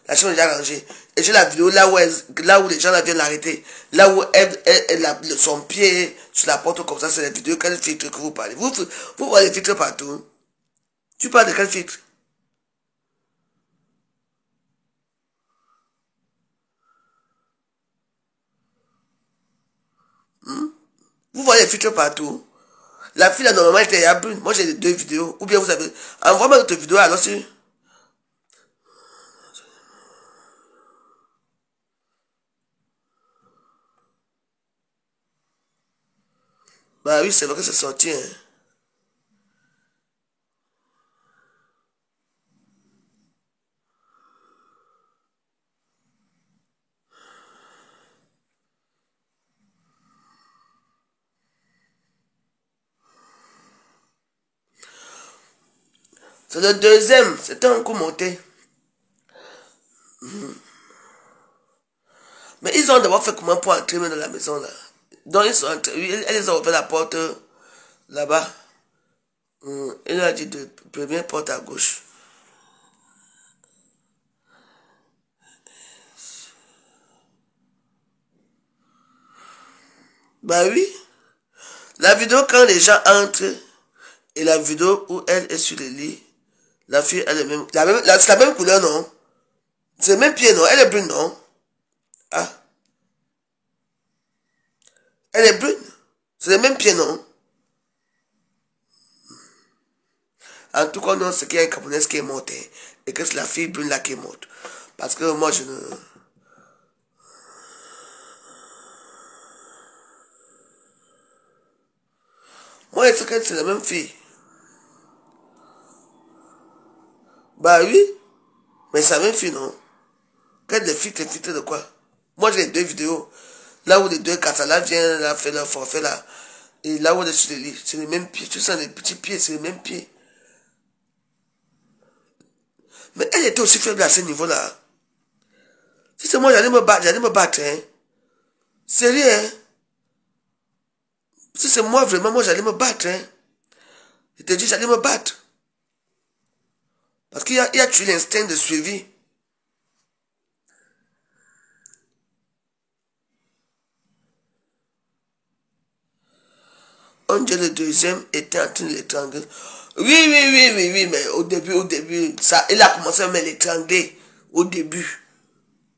La chambre est déjà rangée. Et j'ai la vidéo là où les gens là viennent l'arrêter. Là où son pied sur la porte comme ça, c'est la vidéo. Quel filtre que vous parlez? Vous voyez les filtres partout. Tu parles de quel filtre? Vous voyez les filtres partout. La fille là normalement elle était à brune. Moi j'ai les deux vidéos. Ou bien vous avez... Envoie-moi notre vidéo alors si... Bah oui, c'est vrai que c'est sorti. Hein. C'est le deuxième. C'était un coup monté. Mais ils ont d'abord fait comment pour entrer dans la maison là. Donc ils sont entrés. Elles ont ouvert la porte là-bas. Il a dit de première porte à gauche. Bah oui. La vidéo quand les gens entrent et la vidéo où elle est sur le lit, la fille elle est même. C'est la même couleur, non? C'est le même pied, non? Elle est brune, non? Ah. Elle est brune. C'est le même pied, non? En tout cas, non, c'est qu'il y a une Camerounaise qui est morte. Hein, et que c'est la fille brune là qui est morte. Parce que moi, je ne... Moi, je sais que c'est la même fille. Bah oui. Mais c'est la même fille, non? Quelle des filles, t'es filtré de quoi? Moi, j'ai les deux vidéos. Là où les deux Kassala viennent, là, faire leur forfait, là. Et là où on est sur les lits, c'est les mêmes pieds. Tu sens les petits pieds, c'est les mêmes pieds. Mais elle était aussi faible à ce niveau-là. Si c'est moi, j'allais me battre, hein. Sérieux, hein. Si c'est moi, vraiment, moi, j'allais me battre, hein. Je te dis, j'allais me battre. Parce qu'il y a tué l'instinct de suivi. On dirait le deuxième était en train de l'étrangler. Oui, mais au début, ça, il a commencé à me l'étrangler. Au début.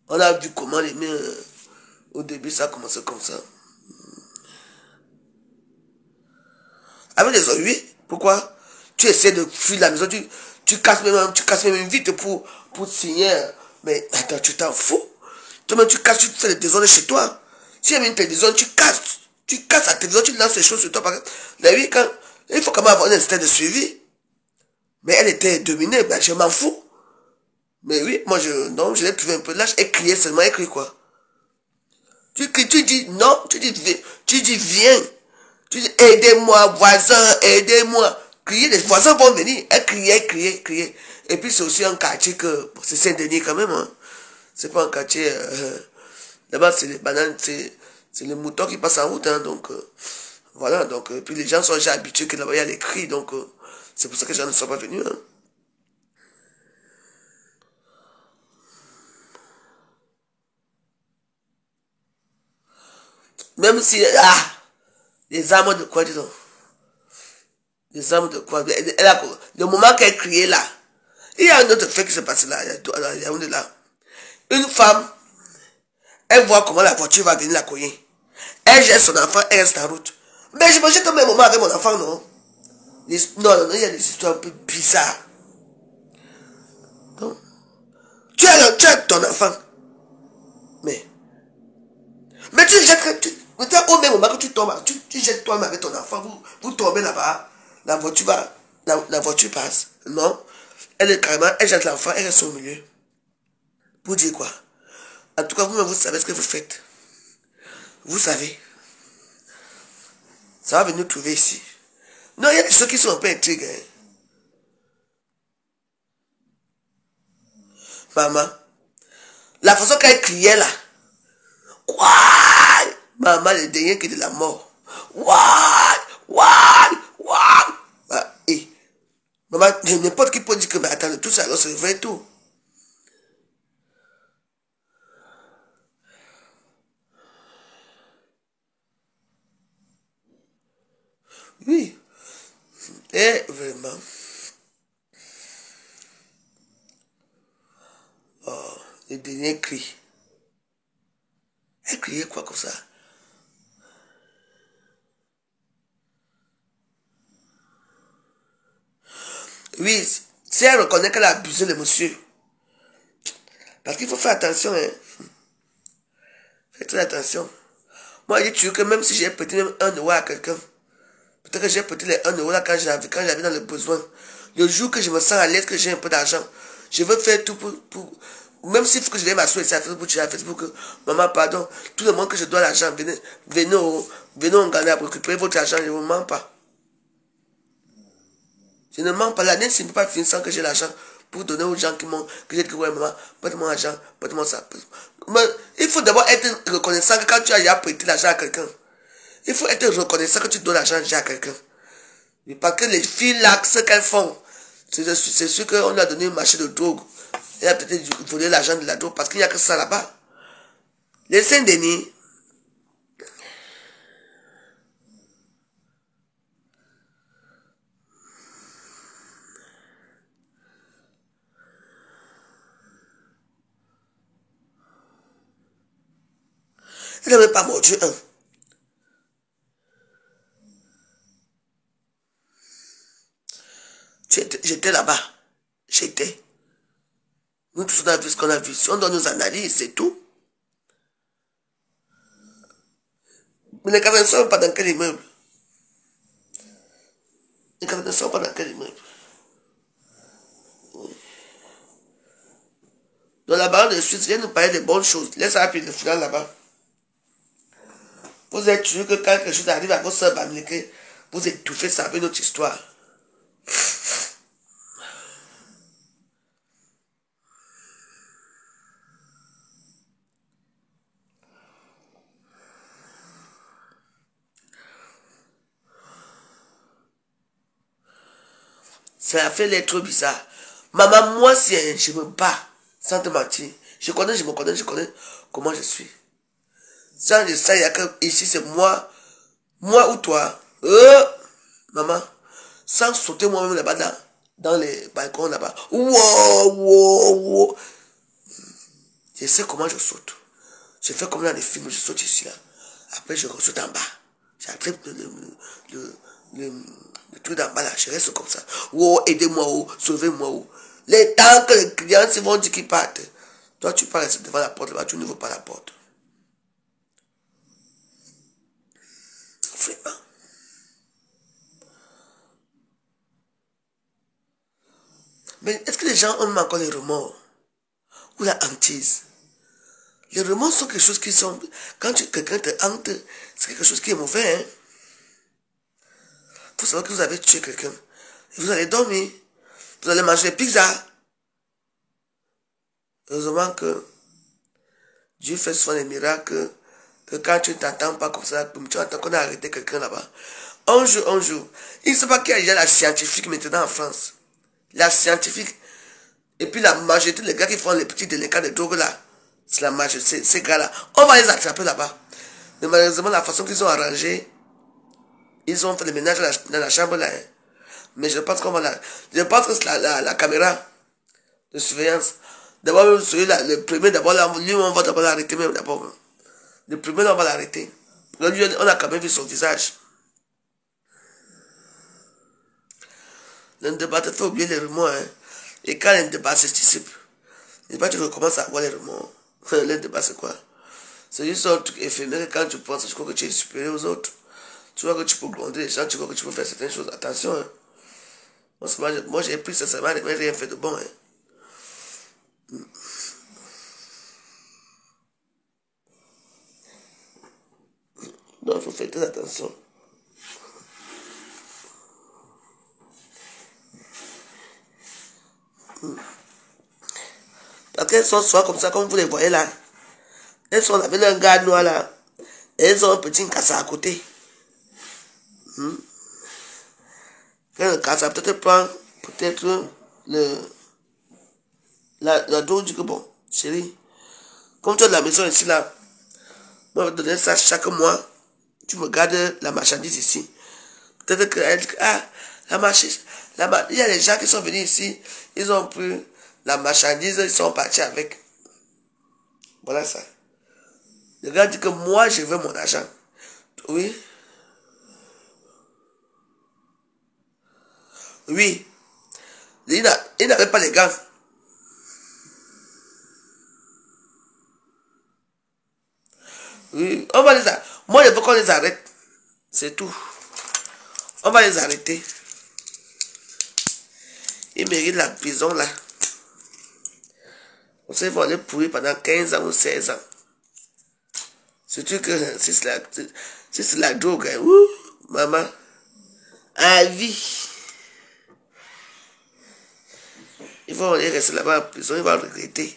On a vu comment les mains... au début, ça a commencé comme ça. Avec les autres, oui. Pourquoi? Tu essaies de fuir la maison, tu casses même vite pour signer. Mais attends, tu t'en fous. Toi-même, tu casses, tu fais des désordres chez toi. Si il y a une télévision, tu casses. Tu casses la télévision, tu lances les choses sur toi. Oui, quand, il faut quand même avoir un instinct de suivi. Mais elle était dominée, ben je m'en fous. Mais oui, moi non, je l'ai trouvé un peu lâche. Elle criait seulement, elle crie quoi? Tu cries, tu dis non, tu dis viens. Tu dis aidez-moi, voisin, aidez-moi. Crier, les voisins vont venir. Elle criait, criait, criait. Et puis c'est aussi un quartier que, bon, c'est Saint-Denis quand même, hein. C'est pas un quartier, d'abord c'est les bananes, c'est les moutons qui passent en route, hein, donc, voilà, donc, puis les gens sont déjà habitués que là-bas il y a les cris, donc, c'est pour ça que les gens ne sont pas venus, hein. Même si, les armes de quoi, disons? Les armes de quoi? Le moment qu'elle criait là, il y a un autre fait qui se passe là, il y a une là. Une femme, elle voit comment la voiture va venir la cogner. Elle jette son enfant, elle reste en route. Mais je me jette au même moment avec mon enfant, non? Non, il y a des histoires un peu bizarres. Donc, tu as ton enfant. Mais tu jettes, au même moment que tu tombes, tu jettes toi-même avec ton enfant, vous tombez là-bas, la voiture passe. Non, elle est carrément, elle jette l'enfant, elle reste au milieu. Pour dire quoi? En tout cas, vous savez ce que vous faites. Vous savez. Ça va venir nous trouver ici. Non, il y a des choses qui sont un peu intrigues. Hein. Maman, la façon qu'elle criait là. Quoi? Maman, le dernier qui est de la mort. Maman, n'importe qui peut dire que, mais attends, tout ça, alors c'est vrai tout. Oui. Et vraiment. Oh, le dernier cri. Elle criait quoi comme ça? Oui, si elle reconnaît qu'elle a abusé le monsieur. Parce qu'il faut faire attention, hein. Faites très attention. Moi, je dis que même si j'ai prêté même 1 € à quelqu'un, peut-être que j'ai prêté les 1 € là quand j'avais dans le besoin. Le jour que je me sens à l'aise, que j'ai un peu d'argent, je veux faire tout pour même s'il faut que je vais m'asseoir à Facebook, maman, pardon, tout le monde que je dois l'argent, venez au Ghana pour récupérer votre argent, je ne vous mens pas. Je ne mens pas. L'année ne peut pas finir sans que j'ai l'argent pour donner aux gens que j'ai dit que ouais, maman, prête-moi l'argent, prête-moi ça. Mais il faut d'abord être reconnaissant que quand tu as déjà prêté l'argent à quelqu'un, il faut être reconnaissant que tu donnes l'argent déjà à quelqu'un. Parce que les filles là, ce qu'elles font, c'est sûr qu'on a donné un marché de drogue. Elle a peut-être volé l'argent de la drogue parce qu'il n'y a que ça là-bas. Les Saint-Denis, elle n'a même pas mordu un. J'étais là-bas. J'étais. Nous tous on a vu ce qu'on a vu. Si on donne nos analyses, c'est tout. Mais les caméras ne sont pas dans quel immeuble? Les caméras ne sont pas dans quel immeuble? Dans la barre de Suisse, viens nous parler de bonnes choses. Laisse appuyer le final là-bas. Vous êtes sûr que quand quelque chose arrive à votre soeur Bamileke, vous étouffez ça avec notre histoire. Ça a fait l'air trop bizarre. Maman, moi, si je me bats, sans te mentir, je connais comment je suis. Sans je sais, il y a que ici, c'est moi ou toi. Maman, sans sauter moi-même là-bas dans les balcons là-bas. Wow. Je sais comment je saute. Je fais comme dans les films, je saute ici là. Après, je saute en bas. J'attrape le truc d'en bas là. Je reste comme ça. Oh, aidez-moi, oh, sauvez-moi. Oh. Les temps que les clients se vont dire qu'ils partent. Toi, tu passes devant la porte là-bas, tu n'ouvres pas la porte. Mais est-ce que les gens ont même encore les remords? Ou la hantise? Les remords sont quelque chose qui sont... Quand quelqu'un te hante, c'est quelque chose qui est mauvais. Hein? Il faut savoir que vous avez tué quelqu'un. Vous allez dormir. Vous allez manger des pizzas. Heureusement que Dieu fait souvent des miracles. Que quand tu ne t'entends pas comme ça, tu entends qu'on a arrêté quelqu'un là-bas. Un jour. Il ne sait pas qu'il y a la scientifique maintenant en France. La scientifique. Et puis la majorité des gars qui font les petits délinquants de drogue là. C'est la majorité, ces gars-là. On va les attraper là-bas. Mais malheureusement, la façon qu'ils ont arrangé, ils ont fait le ménage dans la chambre là. Hein. Mais je pense qu'on va là. Je pense que c'est la caméra de surveillance. D'abord, celui-là, le premier, d'abord, lui, on va d'abord l'arrêter même d'abord. Le premier, on va l'arrêter. Lui, on a quand même vu son visage. Le débat te fait oublier les remords. Hein. Et quand un débat se dissipe, et pas tu recommences à avoir les remords. Le débat, c'est quoi? C'est juste un truc éphémère et quand tu penses, tu crois que tu es supérieur aux autres. Tu vois que tu peux gronder les gens, tu crois que tu peux faire certaines choses. Attention, hein. Moi j'ai pris ça, mais rien fait de bon. Hein. Donc, il faut faire très attention. Parce qu'elles sont souvent comme ça, comme vous les voyez là. Elles sont avec un gars noir là. Et elles ont un petit casseur à côté. Quand le casseur peut-être prend peut-être la dose du que bon, chérie, comme tu as de la maison ici là, moi je vais te donner ça chaque mois. Tu me gardes la marchandise ici. Peut-être qu'elle dit, ah, la marchandise, il y a des gens qui sont venus ici, ils ont pris la marchandise, ils sont partis avec. Voilà ça. Le gars dit que moi, je veux mon argent. Oui. Oui. Il n'avait pas les gants. Oui. On va les arrêter. Moi, je veux qu'on les arrête. C'est tout. On va les arrêter. Ils méritent la prison là. On sait qu'ils vont aller pourrir pendant 15 ans ou 16 ans. Surtout que si c'est la drogue, hein, ouh, maman, à vie. Ils vont aller rester là-bas en prison, ils vont regretter.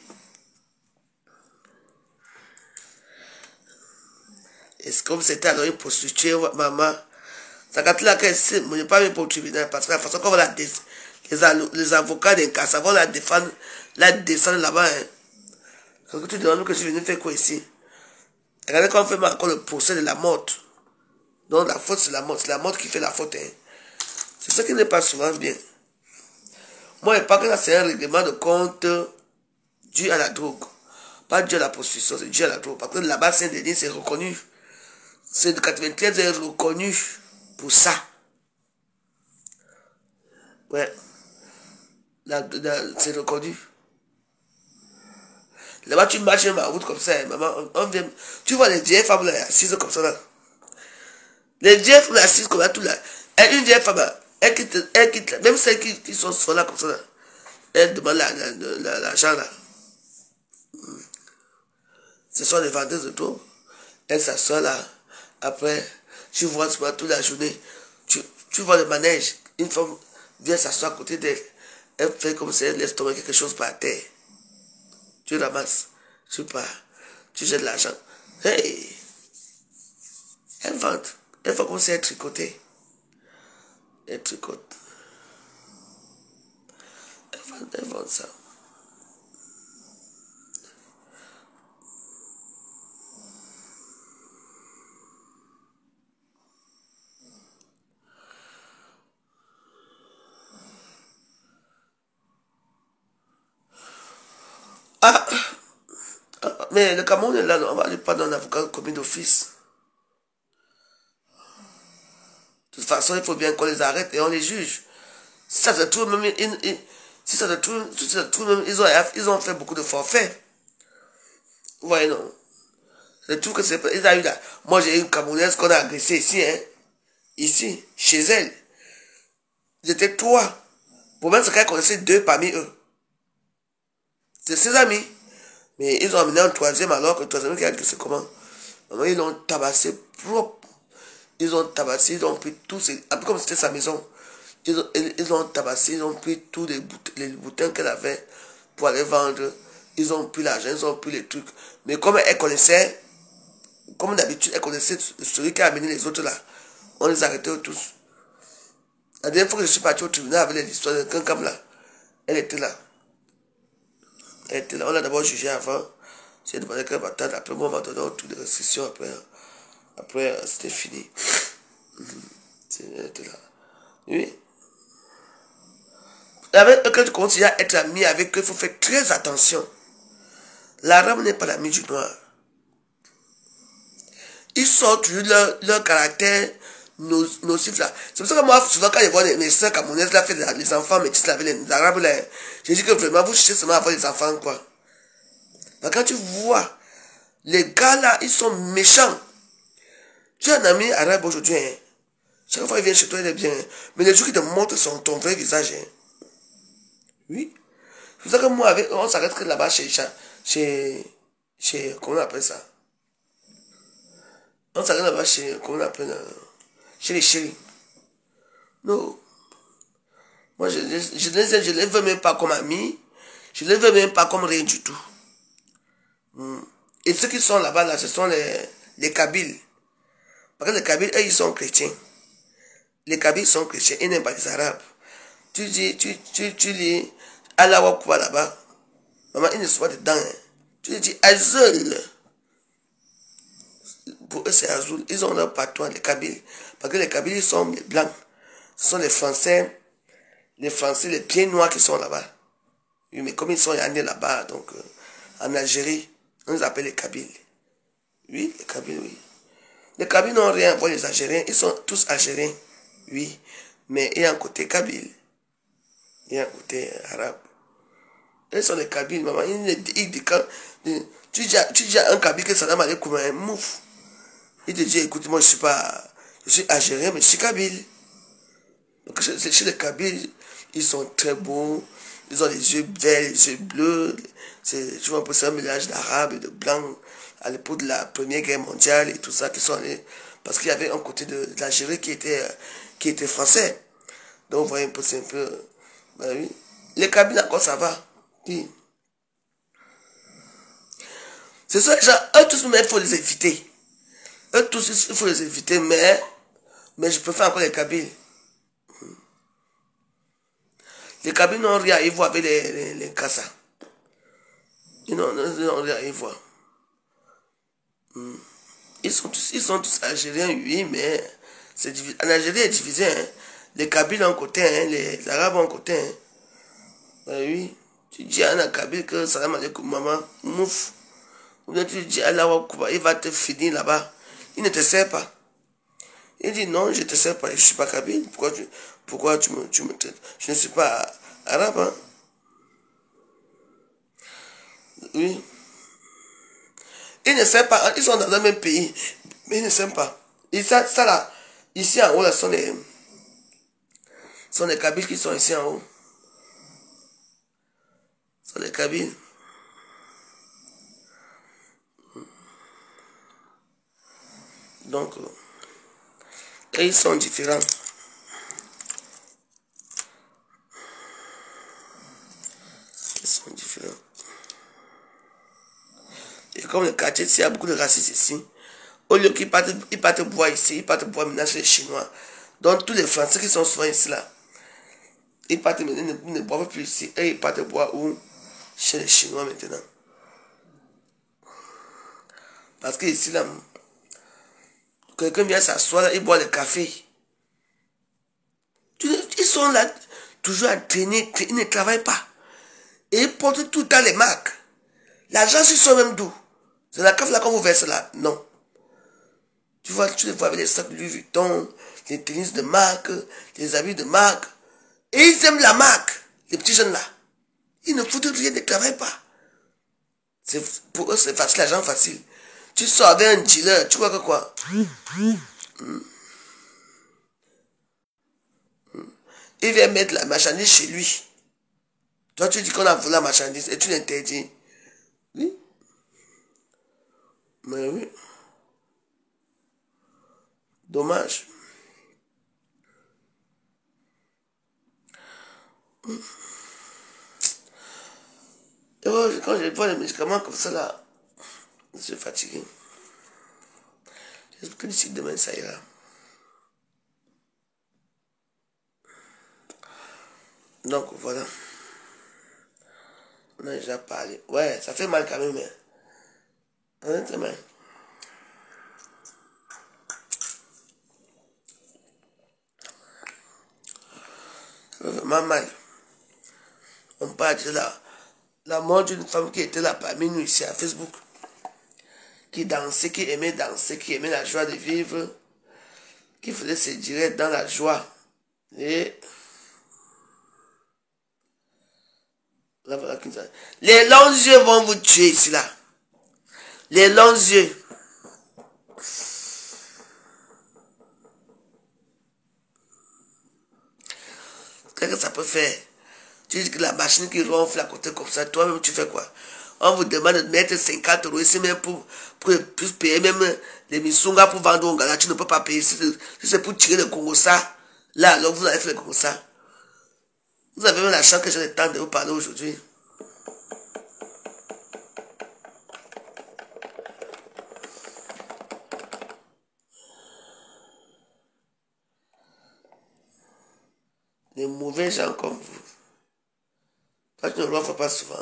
Et c'est comme c'était alors une prostituée, maman. Ça quand là qu'elle sait, mais pas même pour le tribunal, parce que la façon qu'on va les avocats d'un cas, ça va la défendre, la descendre là-bas. Hein. Quand tu demandes que je suis venu faire quoi ici? Regardez quand on fait encore le procès de la mort. Donc la faute c'est la mort qui fait la faute. Hein. C'est ça qui n'est pas souvent bien. Moi je pense que là c'est un règlement de compte dû à la drogue. Pas dû à la prostitution, c'est dû à la drogue. Parce que là-bas Saint-Denis c'est reconnu. C'est de 93 est reconnu pour ça. Ouais. C'est reconnu. Là-bas, tu marches sur ma route comme ça, maman, on vient. Tu vois les vieilles femmes là, assises comme ça là. Les vieilles femmes assises comme ça, tout là. Et une vieille femme, elle quitte là. Même celles qui sont souvent là comme ça là. Elle demande l'argent là. Ce sont les vendeuses de tout. Elle s'assoit là. Après, tu vois souvent toute la journée. Tu vois le manège. Une femme vient s'asseoir à côté d'elle. Elle fait comme si elle laisse tomber quelque chose par terre. Tu ramasses, tu pars, tu jettes l'argent. Hey! Elle vend. Elle fait comme si elle tricotait. Elle tricote. Elle vend ça. Ah! Mais le Cameroun est là, on va aller pas dans l'avocat commis d'office. De toute façon, il faut bien qu'on les arrête et on les juge. Si ça se trouve même, si ça se trouve même, ils ont fait beaucoup de forfaits. Vous voyez, non? C'est tout que c'est pas. Ils ont eu là. Moi, j'ai une Camerounaise qu'on a agressée ici, hein. Ici, chez elle. J'étais trois. Le problème, c'est qu'elle connaissait 2 parmi eux. C'est ses amis. Mais ils ont amené un troisième alors que le troisième qui a dit que c'est comment. Maintenant, ils l'ont tabassé propre. Ils ont tabassé, ils ont pris tous ces... Un peu comme c'était sa maison. Ils ont tabassé, ils ont pris tous les boutins qu'elle avait pour aller vendre. Ils ont pris l'argent, ils ont pris les trucs. Mais comme elle connaissait, comme d'habitude, elle connaissait celui qui a amené les autres là. On les arrêtait tous. La dernière fois que je suis parti au tribunal avec l'histoire de Kankam là, elle était là. Elle était là. On l'a d'abord jugé avant. J'ai demandé qu'elle m'attende. Après, moi, on m'a donné toutes les restrictions. Après c'était fini. Elle était là. Oui. Quand tu continues à être ami avec eux, il faut faire très attention. L'arabe n'est pas l'ami du noir. Ils sortent toujours leur caractère nocif là. C'est pour ça que moi, souvent quand je vois mes soeurs camerounaises là, faire les enfants métis là, avec les arabes là, je dis que vraiment, vous cherchez seulement à avoir des enfants quoi. Mais quand tu vois, les gars là, ils sont méchants. Tu as un ami arabe aujourd'hui, hein. Chaque fois qu'il vient chez toi, il est bien. Hein. Mais les jours qui te montrent ton vrai visage, hein. Oui. C'est pour ça que moi, on s'arrête que là-bas comment on appelle ça? On s'arrête là-bas comment on appelle, chez les chéris. Non. Moi, je ne les veux même pas comme amis. Je ne les veux même pas comme rien du tout. Et ceux qui sont là-bas, là, ce sont les Kabyles. Parce que les Kabyles, eux, ils sont chrétiens. Les Kabyles sont chrétiens, ils n'aiment pas les Arabes. Tu lis Allah Wakwa là-bas. Maman, ils ne sont pas dedans. Hein. Tu dis Azul. Pour eux, c'est Azul. Ils ont leur patois, les Kabyles. Parce que les Kabyles, ils sont les blancs. Ce sont les Français, les pieds noirs qui sont là-bas. Oui, mais comme ils sont nés là-bas, donc en Algérie, on les appelle les Kabyles. Oui, les Kabyles, oui. Les Kabyles n'ont rien à voir les Algériens. Ils sont tous Algériens. Oui. Mais il y a un côté Kabyle. Il y a un côté arabe. Ils sont les Kabyles, maman. Tu dis à un Kabyle que salam alaikum, un mouf. Il te dit, écoute, moi je suis Algérien, mais je suis Kabyle. Donc chez les Kabyles, ils sont très beaux. Ils ont les yeux verts, les yeux bleus. Tu vois, c'est un mélange d'arabe et de blanc à l'époque de la Première Guerre mondiale et tout ça qui sont allés. Parce qu'il y avait un côté de l'Algérie qui était français. Donc, vous voyez un peu, c'est un peu. Ben oui. Les Kabyles, encore ça va. Oui. C'est ça, genre, eux tous, mais il faut les éviter. Eux tous, il faut les éviter, mais je préfère encore les Kabyles. Les Kabyles n'ont rien à y voir avec les Kassa. Ils n'ont rien à y voir. Ils sont tous Algériens, oui, mais en Algérie est divisé. Hein. Les Kabyles ont un côté, hein, les Arabes ont un côté. Hein. Ben oui. Tu dis à un Kabyle que salam alaikum maman, mouf. Ou bien tu dis Allah Wakuba, il va te finir là-bas. Il ne te sert pas. Il dit non, je ne te sers pas, je ne suis pas Kabyle. Pourquoi tu me traites? Je ne suis pas arabe. Hein? Oui. Ils ne s'aiment pas, ils sont dans le même pays, mais ils ne s'aiment pas. Et ça là, ici en haut, là, sont les Kabyles qui sont ici en haut. Ce sont les Kabyles. Donc, et ils sont différents. Ils sont différents. Et comme le quartier, il y a beaucoup de racistes ici. Au lieu qu'ils partent boire ici, ils partent boire maintenant chez les Chinois. Donc tous les Français qui sont souvent ici là, ils partent maintenant, ils ne boivent plus ici. Et ils partent boire où? Chez les Chinois maintenant. Parce que ici là, quelqu'un vient s'asseoir là, il boit le café. Ils sont là, toujours à traîner, ils ne travaillent pas. Et ils portent tout le temps les marques. L'argent, ils sont même d'où? C'est la café là qu'on vous verse là? Non. Tu les vois avec les sacs Louis Vuitton, les tennis de marque, les habits de marque. Et ils aiment la marque, les petits jeunes là. Ils ne foutent rien, ils ne travaillent pas. Pour eux, c'est facile, l'argent facile. Tu sors avec un dealer, tu vois que quoi? Il vient mettre la marchandise chez lui. Toi, tu dis qu'on a volé la marchandise et tu l'interdis. Oui. Mais oui. Dommage. Et quand je prends les médicaments comme ça là, je suis fatigué. J'espère que d'ici demain ça ira. Donc voilà. On a déjà parlé. Ouais, ça fait mal quand même. Mais... honnêtement. Ça fait vraiment mal. On parle de la mort d'une femme qui était là parmi nous ici à Facebook. Qui dansait, qui aimait danser, qui aimait la joie de vivre. Qui faisait ses directs dans la joie. Et... là, voilà, les longs yeux vont vous tuer ici là. Les longs yeux. Qu'est-ce que ça peut faire? Tu dis que la machine qui ronfle à côté comme ça, toi-même tu fais quoi? On vous demande de mettre 50 € ici même pour plus payer même les missungas pour vendre au Ghana. Tu ne peux pas payer. Si c'est pour tirer le Congo ça, là alors vous allez faire le Congo ça. Vous avez même la chance que j'ai le temps de vous parler aujourd'hui. Les mauvais gens comme vous. Toi, tu ne ronfles pas souvent.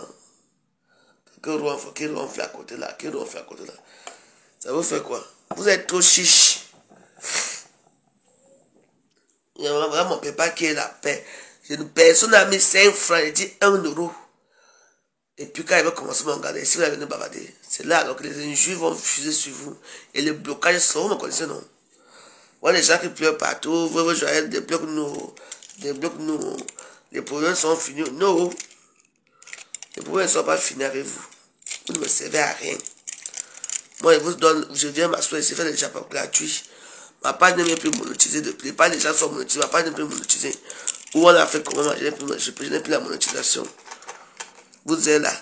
Qui ronfle à côté là, qui ronfle à côté là. Ça vous fait quoi? Vous êtes trop chiche. Il y a vraiment mon papa qui est la paix. Personne n'a mis 5 francs, il dit 1 €. Et puis quand il va commencer à me regarder, si vous allez venir bavarder, c'est là alors que les injures vont fuser sur vous. Et les blocages seront, vous me connaissez, non? Voilà les gens qui pleurent partout, vous joyeux, débloque-nous, débloque-nous. Les problèmes sont finis. Non, les problèmes ne sont pas finis avec vous. Vous ne me servez à rien. Moi, je vous donne, je viens m'asseoir ici, faire des chapeaux gratuits. Ma page n'est même plus monétisée depuis. Pas les gens sont monétisés, ma page n'est plus monétisée. Où on a fait comment, je n'ai plus la monétisation. Vous êtes là.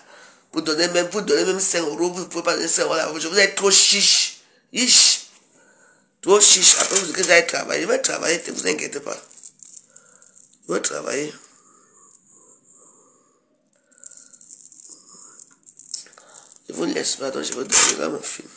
Vous donnez même 5 €, vous ne pouvez pas donner 5 € là. Vous êtes trop chiche. Ish. Trop chiche. Après, vous allez travailler. Je vais travailler, ne vous inquiétez pas. Je vais travailler. Je vous laisse, pardon, je vais donner là mon film.